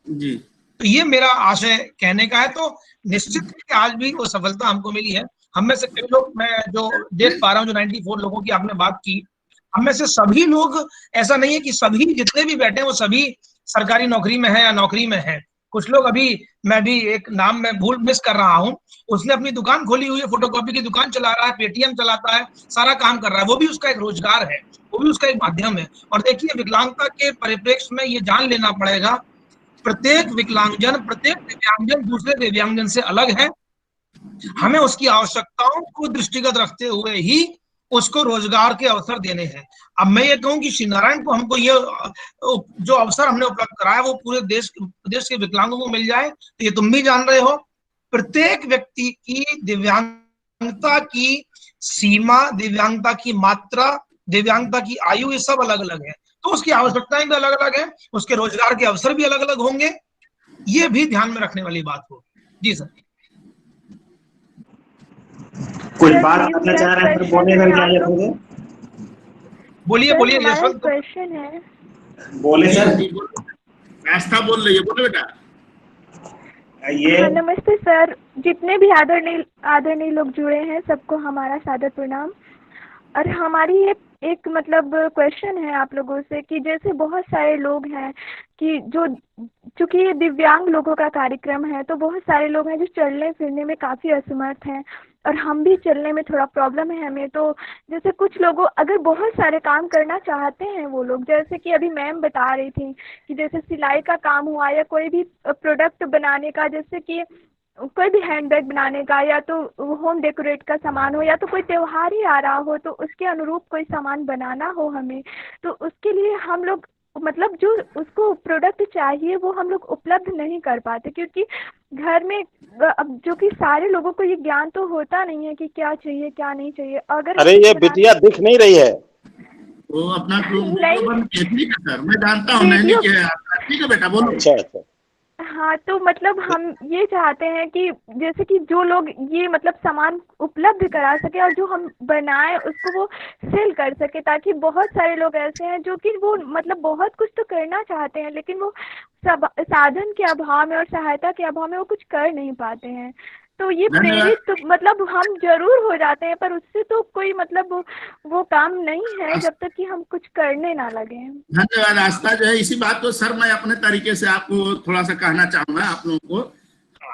जी। तो ये मेरा आशय कहने का है। तो निश्चित है कि आज भी वो सफलता हमको मिली है। हम में से कई लोग, मैं जो देख पा रहा हूँ, जो 94 लोगों की आपने बात की, हम में से सभी लोग, ऐसा नहीं है कि सभी जितने भी बैठे हैं वो सभी सरकारी नौकरी में है या नौकरी में है। कुछ लोग, अभी मैं भी एक नाम में भूल मिस कर रहा हूँ, उसने अपनी दुकान खोली हुई है, फोटोकॉपी की दुकान चला रहा है, पेटीएम चलाता है, सारा काम कर रहा है, वो भी उसका एक रोजगार है, वो भी उसका एक माध्यम है। और देखिए विकलांगता के परिप्रेक्ष्य में ये जान लेना पड़ेगा, प्रत्येक विकलांगजन, प्रत्येक दिव्यांगजन दूसरे दिव्यांगजन से अलग है। हमें उसकी आवश्यकताओं को दृष्टिगत रखते हुए ही उसको रोजगार के अवसर देने हैं। अब मैं ये कहूं कि श्री नारायण को हमको ये जो अवसर हमने उपलब्ध कराया वो पूरे देश के विकलांगों को मिल जाए, तो ये तुम भी जान रहे हो, प्रत्येक व्यक्ति की दिव्यांगता की सीमा, दिव्यांगता की मात्रा, दिव्यांगता की आयु, ये सब अलग अलग है, तो उसकी आवश्यकताएं भी अलग अलग है, उसके रोजगार के अवसर भी अलग अलग होंगे, ये भी ध्यान में रखने वाली बात होगी। जी सर, कुछ बात करना चाह रहे हैं, बोलिए। बोलिए बोलिए यशवंत, क्वेश्चन है, बोले सर। आस्था बोल रही है, बोलो बेटा। हाँ, नमस्ते सर, जितने भी आदरणीय लोग जुड़े हैं सबको हमारा सादर प्रणाम। और हमारी ये एक मतलब क्वेश्चन है आप लोगों से कि जैसे बहुत सारे लोग हैं कि जो, चूंकि ये दिव्यांग लोगों का कार्यक्रम है, तो बहुत सारे लोग हैं जो चलने फिरने में काफ़ी असमर्थ हैं, और हम भी चलने में थोड़ा प्रॉब्लम है हमें। तो जैसे कुछ लोगों, अगर बहुत सारे काम करना चाहते हैं वो लोग, जैसे कि अभी मैम बता रही थी कि जैसे सिलाई का काम हुआ या कोई भी प्रोडक्ट बनाने का, जैसे कि कोई भी हैंडबैग बनाने का, या तो होम डेकोरेट का सामान हो, या तो कोई त्योहार ही आ रहा हो तो उसके अनुरूप कोई सामान बनाना हो हमें, तो उसके लिए हम लोग मतलब जो उसको प्रोडक्ट चाहिए वो हम लोग उपलब्ध नहीं कर पाते, क्योंकि घर में अब जो कि सारे लोगों को ये ज्ञान तो होता नहीं है कि क्या चाहिए क्या नहीं चाहिए। अगर अरे ये बिटिया दिख नहीं रही है, वो अपना ठीक है सर, मैं जानता हूँ, नहीं किया, ठीक है बेटा बोलो। अच्छा। हाँ, तो मतलब हम ये चाहते हैं कि जैसे कि जो लोग ये मतलब सामान उपलब्ध करा सके और जो हम बनाए उसको वो सेल कर सके, ताकि बहुत सारे लोग ऐसे हैं जो कि वो मतलब बहुत कुछ तो करना चाहते हैं लेकिन वो साधन के अभाव में और सहायता के अभाव में वो कुछ कर नहीं पाते हैं। तो ये प्रेरित तो मतलब हम जरूर हो जाते हैं, पर उससे तो कोई मतलब वो काम नहीं है जब तक कि हम कुछ करने ना लगे। धन्यवाद आस्था। जो है इसी बात को सर मैं अपने तरीके से आपको थोड़ा सा कहना चाहूंगा आप लोगों को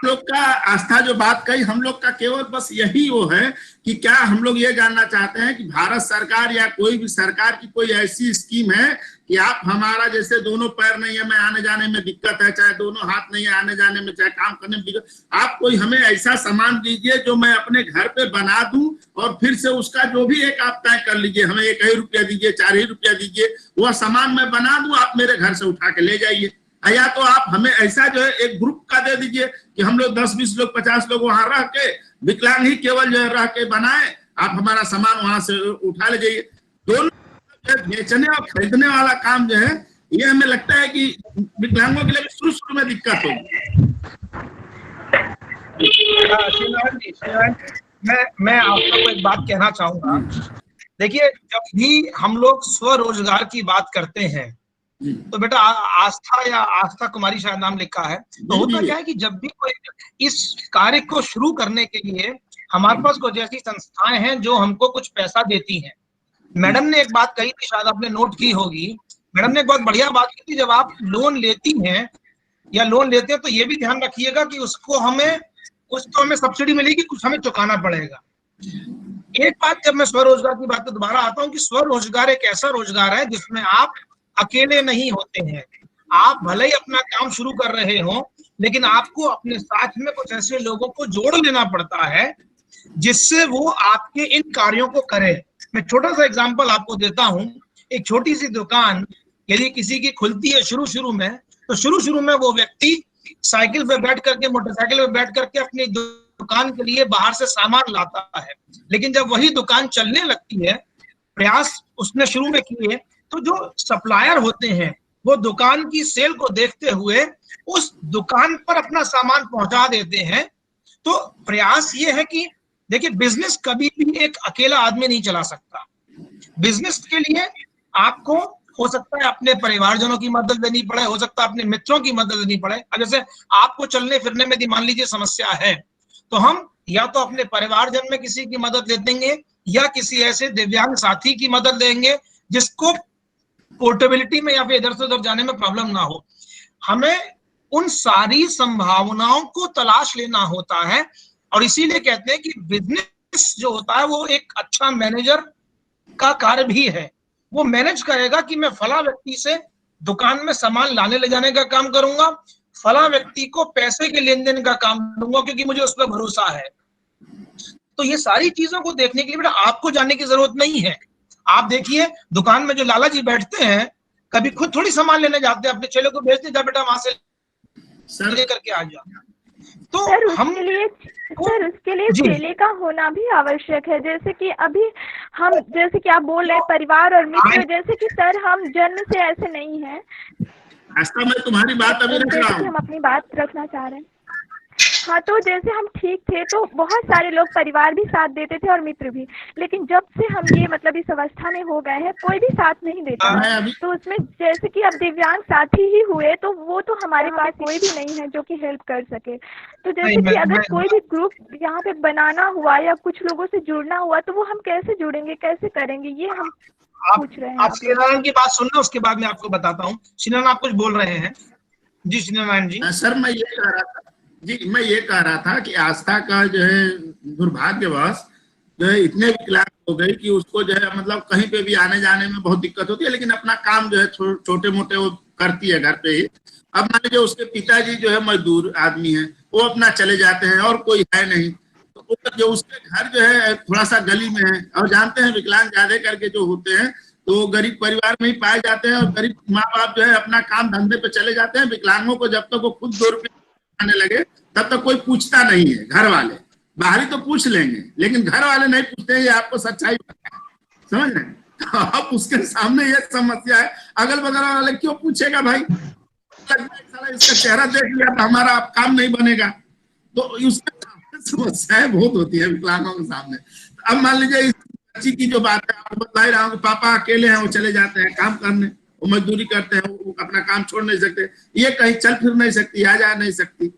लोग का आस्था जो बात कही, हम लोग का केवल बस यही वो है कि क्या हम लोग ये जानना चाहते हैं कि भारत सरकार या कोई भी सरकार की कोई ऐसी स्कीम है कि आप हमारा जैसे दोनों पैर नहीं है, मैं आने जाने में दिक्कत है, चाहे दोनों हाथ नहीं है आने जाने में, चाहे काम करने में दिक्कत, आप कोई हमें ऐसा सामान दीजिए जो मैं अपने घर पे बना दूं और फिर से उसका जो भी एक आप तय कर लीजिए, हमें 1 ही रुपया दीजिए, 4 ही रुपया दीजिए, वह सामान मैं बना दूं, आप मेरे घर से उठा के ले जाइए। या तो आप हमें ऐसा जो है एक ग्रुप का दे दीजिए कि हम लोग 10-20 लोग 50 लोग वहां रह के, विकलांग ही केवल जो है रह के बनाए, आप हमारा सामान वहां से उठा ले जाइए। दोनों बेचने और खरीदने वाला काम जो है, ये हमें लगता है कि विकलांगों के लिए शुरू में दिक्कत होगी। मैं आपको एक बात कहना चाहूंगा। देखिए, जब भी हम लोग स्वरोजगार की बात करते हैं तो बेटा आस्था या आस्था कुमारी शायद नाम लिखा है, तो होता क्या है कि जब भी कोई इस कार्य को शुरू करने के लिए हमारे पास कुछ ऐसी संस्थाएं हैं जो हमको कुछ पैसा देती हैं। मैडम ने एक बात कही थी, शायद आपने नोट की होगी, मैडम ने एक बहुत बढ़िया बात की थी, जब आप लोन लेती हैं या लोन लेते हैं तो ये भी ध्यान रखिएगा कि उसको हमें कुछ तो हमें सब्सिडी मिलेगी, कुछ हमें चुकाना पड़ेगा। एक बात, जब मैं स्वरोजगार की बात पे दोबारा आता हूँ कि स्वरोजगार एक ऐसा रोजगार है जिसमें आप अकेले नहीं होते हैं। आप भले ही अपना काम शुरू कर रहे हो, लेकिन आपको अपने साथ में कुछ ऐसे लोगों को जोड़ लेना पड़ता है जिससे वो आपके इन कार्यों को करे। मैं छोटा सा एग्जांपल आपको देता हूं। एक छोटी सी दुकान यदि किसी की खुलती है शुरू में, तो शुरू में वो व्यक्ति साइकिल पे बैठ करके, मोटरसाइकिल पे बैठ करके अपनी दुकान के लिए बाहर से सामान लाता है। लेकिन जब वही दुकान चलने लगती है, प्रयास उसने शुरू में किए, तो जो सप्लायर होते हैं वो दुकान की सेल को देखते हुए उस दुकान पर अपना सामान पहुंचा देते हैं। तो प्रयास ये है कि देखिए, बिजनेस कभी भी एक अकेला आदमी नहीं चला सकता। बिजनेस के लिए आपको हो सकता है अपने परिवारजनों की मदद लेनी पड़े, हो सकता है अपने मित्रों की मदद लेनी पड़े। अब जैसे आपको चलने फिरने में मान लीजिए समस्या है, तो हम या तो अपने परिवारजन में किसी की मदद ले देंगे या किसी ऐसे दिव्यांग साथी की मदद लेंगे जिसको पोर्टेबिलिटी में या फिर इधर से उधर जाने में प्रॉब्लम ना हो। हमें उन सारी संभावनाओं को तलाश लेना होता है, और इसीलिए कहते हैं कि बिजनेस जो होता है वो एक अच्छा मैनेजर का कार्य भी है। वो मैनेज करेगा कि मैं फला व्यक्ति से दुकान में सामान लाने ले जाने का काम करूंगा, फला व्यक्ति को पैसे के लेन देन का काम दूंगा क्योंकि मुझे उस पर भरोसा है। तो ये सारी चीजों को देखने के लिए बेटा आपको जाने की जरूरत नहीं है। आप देखिए, दुकान में जो लाला जी बैठते हैं, कभी खुद थोड़ी सामान लेने जाते हैं, अपने चेले को भेजते जा बेटा वहां से लेकर के आ जाओ। तो सर हम उसके लिए चेले का होना भी आवश्यक है। जैसे कि अभी हम, जैसे कि आप बोल रहे हैं परिवार और मित्र, जैसे कि सर हम जन्म से ऐसे नहीं हैं। ऐसा मैं तुम्हारी बात अभी रख रहा हूँ, हम अपनी बात रखना चाह रहे हैं। हाँ, तो जैसे हम ठीक थे तो बहुत सारे लोग, परिवार भी साथ देते थे और मित्र भी, लेकिन जब से हम ये मतलब इस अवस्था में हो गए हैं, कोई भी साथ नहीं देता है। तो उसमें जैसे कि अब दिव्यांग साथी ही हुए, तो वो तो हमारे पास कोई भी नहीं है जो कि हेल्प कर सके। तो जैसे कि अगर कोई भी ग्रुप यहाँ पे बनाना हुआ या कुछ लोगों से जुड़ना हुआ, तो वो हम कैसे जुड़ेंगे, कैसे करेंगे, ये हम पूछ रहे हैं। आप श्रीनारायण की बात सुन लो, उसके बाद मैं आपको बताता हूँ। श्रीनारायण आप कुछ बोल रहे हैं? जी श्रीनारायण जी। सर मैं ये कह रहा था कि आस्था का जो है दुर्भाग्यवश जो है इतने विकलांग हो गई कि उसको जो है मतलब कहीं पे भी आने जाने में बहुत दिक्कत होती है, लेकिन अपना काम जो है छोटे मोटे वो करती है घर पे ही। अब मान लीजिए उसके पिताजी जो है मजदूर आदमी है, वो अपना चले जाते हैं और कोई है नहीं, तो जो उसके घर जो है थोड़ा सा गली में है, और जानते हैं विकलांग ज्यादा करके जो होते हैं तो गरीब परिवार में ही पाए जाते हैं, और गरीब माँ बाप जो है अपना काम धंधे पे चले जाते हैं। विकलांगों को जब तक वो खुद 2 रुपये आने लगे तब तक कोई पूछता नहीं है। घर वाले बाहरी तो पूछ लेंगे, लेकिन घर वाले नहीं पूछते हैं, ये आपको सच्चाई समझ रहे हैं। तो अब उसके सामने ये समस्या है, अगल बगल वाले क्यों पूछेगा भाई, इसका चेहरा देख लिया तो हमारा काम नहीं बनेगा। तो उसके सामने समस्याएं बहुत होती है विकलांगों के सामने। अब मान लीजिए इस बच्ची की जो बात है, आपको बता ही रहा हूँ, पापा अकेले हैं, वो चले जाते हैं काम करने, वो मजदूरी करते हैं, वो अपना काम छोड़ नहीं सकते, ये कहीं चल फिर नहीं सकती, आ जा नहीं सकती।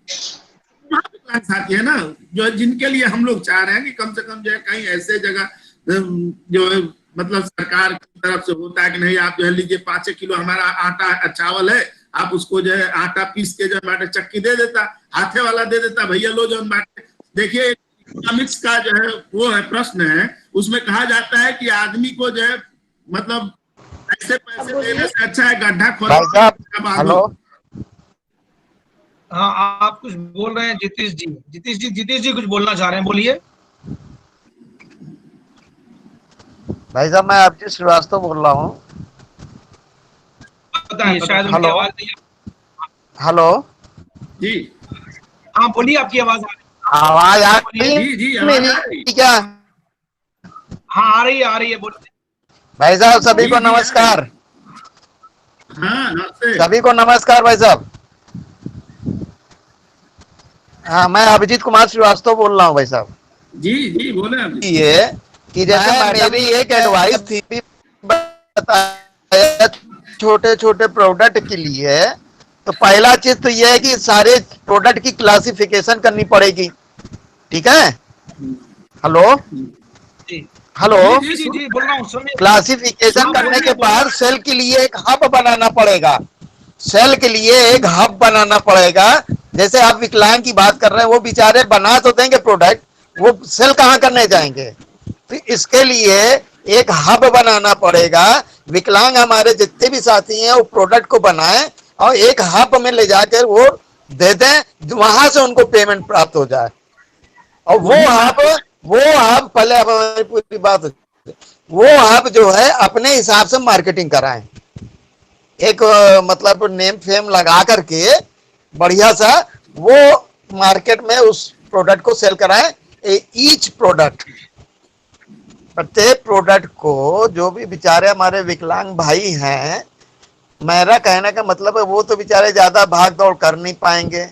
साथी है ना, जो जिनके लिए हम लोग चाह रहे हैं कि कम से कम जो है कहीं ऐसे जगह जो है मतलब सरकार की तरफ से होता है कि नहीं आप जो है लीजिए 5 किलो हमारा आटा चावल है, आप उसको जो है आटा पीस के जो बाटे चक्की दे देता, हाथे वाला दे देता, भैया लो जो बाटे। देखिए इकोनॉमिक्स का जो है वो है प्रश्न है, उसमें कहा जाता है कि आदमी को जो है मतलब ऐसे पैसे देने से अच्छा है गड्ढा खोदना। हेलो, हाँ आप कुछ बोल रहे हैं जितेश जी कुछ बोलना चाह रहे हैं, बोलिए। भाई साहब मैं अभिजीत श्रीवास्तव बोल रहा हूँ। बताइए, शायद उनकी आवाज नहीं। हेलो जी, हाँ बोलिए, आपकी आवाज आवाज आ रही है? जी मेरी क्या? हाँ आ रही है, बोलिए। भाई साहब सभी को नमस्कार। हाँ नमस्ते। सभी को नमस्कार भाई साहब। हाँ मैं अभिजीत कुमार श्रीवास्तव बोल रहा हूँ भाई साहब। जी बोले अभी। ये कि जैसे मेरी एक एडवाइस थी, बताया छोटे छोटे प्रोडक्ट के लिए, तो पहला चीज तो ये है कि सारे प्रोडक्ट की क्लासिफिकेशन करनी पड़ेगी, ठीक है? हेलो हेलो, जी बोल रहा हूँ, सुनिए। क्लासिफिकेशन करने के बाद सेल के लिए एक हब बनाना पड़ेगा। सेल के लिए एक हब बनाना पड़ेगा। जैसे आप विकलांग की बात कर रहे हैं, वो बेचारे बना तो देंगे प्रोडक्ट, वो सेल कहाँ करने जाएंगे? तो इसके लिए एक हब बनाना पड़ेगा। विकलांग हमारे जितने भी साथी हैं वो प्रोडक्ट को बनाएं और एक हब में ले जाकर वो दे दें, वहां से उनको पेमेंट प्राप्त हो जाए। और वो हब पहले अब हमारी पूरी बात हो, वो हब जो है अपने हिसाब से मार्केटिंग कराएं, एक मतलब नेम फेम लगा करके बढ़िया सा वो मार्केट में उस प्रोडक्ट को सेल कराएं। ईच प्रोडक्ट, प्रत्येक प्रोडक्ट को, जो भी बेचारे हमारे विकलांग भाई हैं, मेरा कहने का मतलब है वो तो बेचारे ज्यादा भाग दौड़ कर नहीं पाएंगे,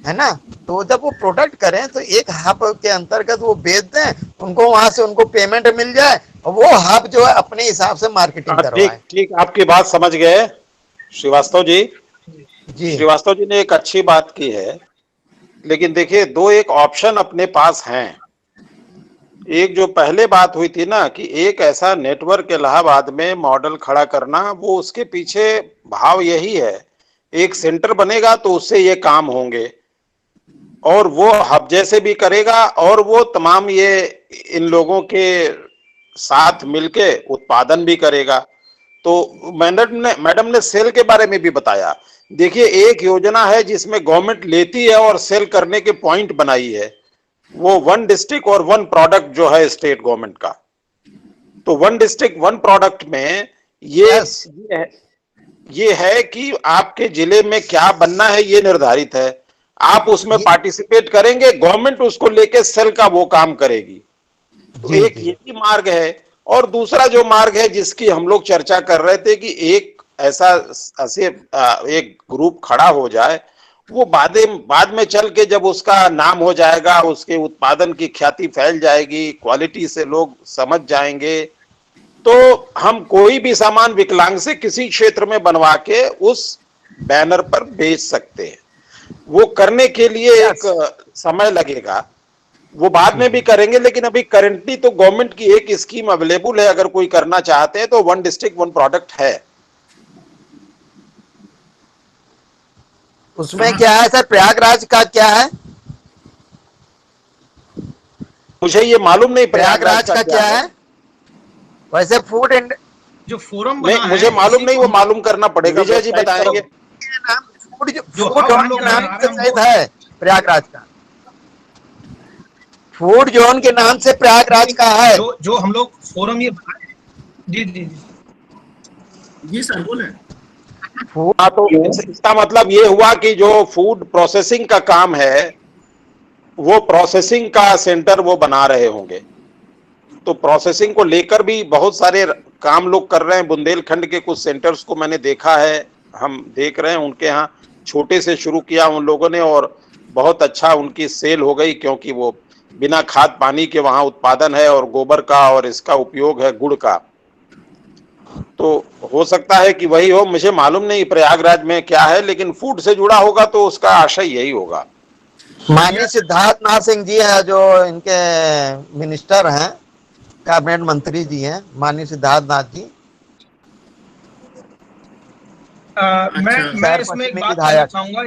है ना? तो जब वो प्रोडक्ट करें तो एक हब के अंतर्गत वो बेच दें, उनको वहां से उनको पेमेंट मिल जाए और वो हब जो है अपने हिसाब से मार्केटिंग करवाए। ठीक, आपकी बात समझ गए श्रीवास्तव जी। श्रीवास्तव जी ने एक अच्छी बात की है, लेकिन देखिए दो एक ऑप्शन अपने पास हैं। एक जो पहले बात हुई थी ना कि एक ऐसा नेटवर्क इलाहाबाद में मॉडल खड़ा करना, वो उसके पीछे भाव यही है, एक सेंटर बनेगा तो उससे ये काम होंगे और वो हब जैसे भी करेगा और वो तमाम ये इन लोगों के साथ मिलके उत्पादन भी करेगा। तो मैडम ने सेल के बारे में भी बताया। देखिए एक योजना है जिसमें गवर्नमेंट लेती है और सेल करने के पॉइंट बनाई है, वो 1 डिस्ट्रिक्ट और 1 प्रोडक्ट जो है स्टेट गवर्नमेंट का। तो 1 डिस्ट्रिक्ट 1 प्रोडक्ट में ये है कि आपके जिले में क्या बनना है ये निर्धारित है, आप उसमें पार्टिसिपेट करेंगे, गवर्नमेंट उसको लेके सेल का वो काम करेगी। तो एक यही मार्ग है। और दूसरा जो मार्ग है जिसकी हम लोग चर्चा कर रहे थे कि एक ऐसा एक ग्रुप खड़ा हो जाए, वो बाद में चल के जब उसका नाम हो जाएगा, उसके उत्पादन की ख्याति फैल जाएगी, क्वालिटी से लोग समझ जाएंगे, तो हम कोई भी सामान विकलांग से किसी क्षेत्र में बनवा के उस बैनर पर बेच सकते हैं। वो करने के लिए एक समय लगेगा, वो बाद में भी करेंगे, लेकिन अभी करंटली तो गवर्नमेंट की एक स्कीम अवेलेबल है, अगर कोई करना चाहते हैं तो 1 डिस्ट्रिक्ट 1 प्रोडक्ट है। उसमें क्या है सर, प्रयागराज का क्या है? मुझे ये मालूम नहीं प्रयागराज का क्या है। वैसे फूड एंड जो फोरम नहीं, मुझे मालूम नहीं, वो मालूम करना पड़ेगा। विजय जी बताएंगे। फूड जोन के नाम से शायद है प्रयागराज का, फूड जोन के नाम से प्रयागराज का है। जो हम लोग फोरम ये जी सर बोले। तो इसका मतलब ये हुआ कि जो फूड प्रोसेसिंग का काम है वो प्रोसेसिंग का सेंटर वो बना रहे होंगे। तो प्रोसेसिंग को लेकर भी बहुत सारे काम लोग कर रहे हैं। बुंदेलखंड के कुछ सेंटर्स को मैंने देखा है, हम देख रहे हैं, उनके यहाँ छोटे से शुरू किया उन लोगों ने और बहुत अच्छा उनकी सेल हो गई, क्योंकि वो बिना खाद पानी के वहाँ उत्पादन है और गोबर का और इसका उपयोग है, गुड़ का। तो हो सकता है कि वही हो, मुझे मालूम नहीं प्रयागराज में क्या है, लेकिन फूड से जुड़ा होगा तो उसका आशय यही होगा। माननीय सिद्धार्थ नाथ सिंह जी है जो इनके मिनिस्टर हैं, कैबिनेट मंत्री जी हैं, माननीय सिद्धार्थ नाथ जी। मैं इसमें एक बात कहना चाहूंगा।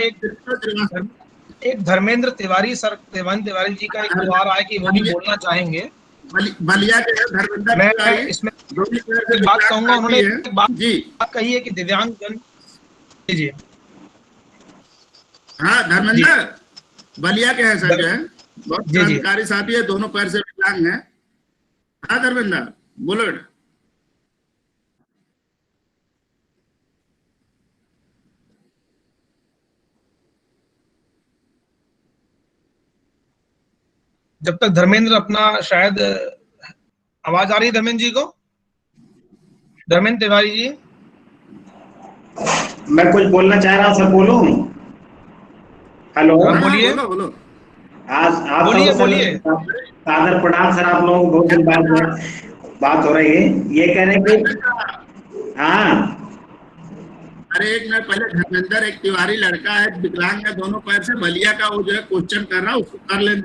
एक धर्मेंद्र तिवारी जी का एक सवाल आया कि वो भी बोलना चाहेंगे। बलिया के धर्मेंद्र मैं इसमें एक बात कहूंगा, उन्होंने एक बात कही है कि दिव्यांग जन जी। हाँ धर्मेंद्र बलिया के हैं सर, जो है बहुत क्रांतिकारी साथी है, दोनों पैर से विकलांग है। हाँ धर्मेंद्र बोलो बेटा। जब तक धर्मेंद्र अपना शायद आवाज आ रही है धर्मेंद्र जी को, धर्मेंद्र तिवारी जी। मैं कुछ बोलना चाह रहा हूँ सर, बोलूं? हेलो बोलिए। बोलो आप बोलिए। सादर प्रणाम सर, आप लोगों को बहुत दिन बाद बात हो रही है। ये कह रहे हैं कि हाँ, अरे एक मिनट पहले, धर्मेंद्र एक तिवारी लड़का है, विकलांग है दोनों पैर से, बलिया का वो जो है क्वेश्चन कर रहा है, उसको कर लेने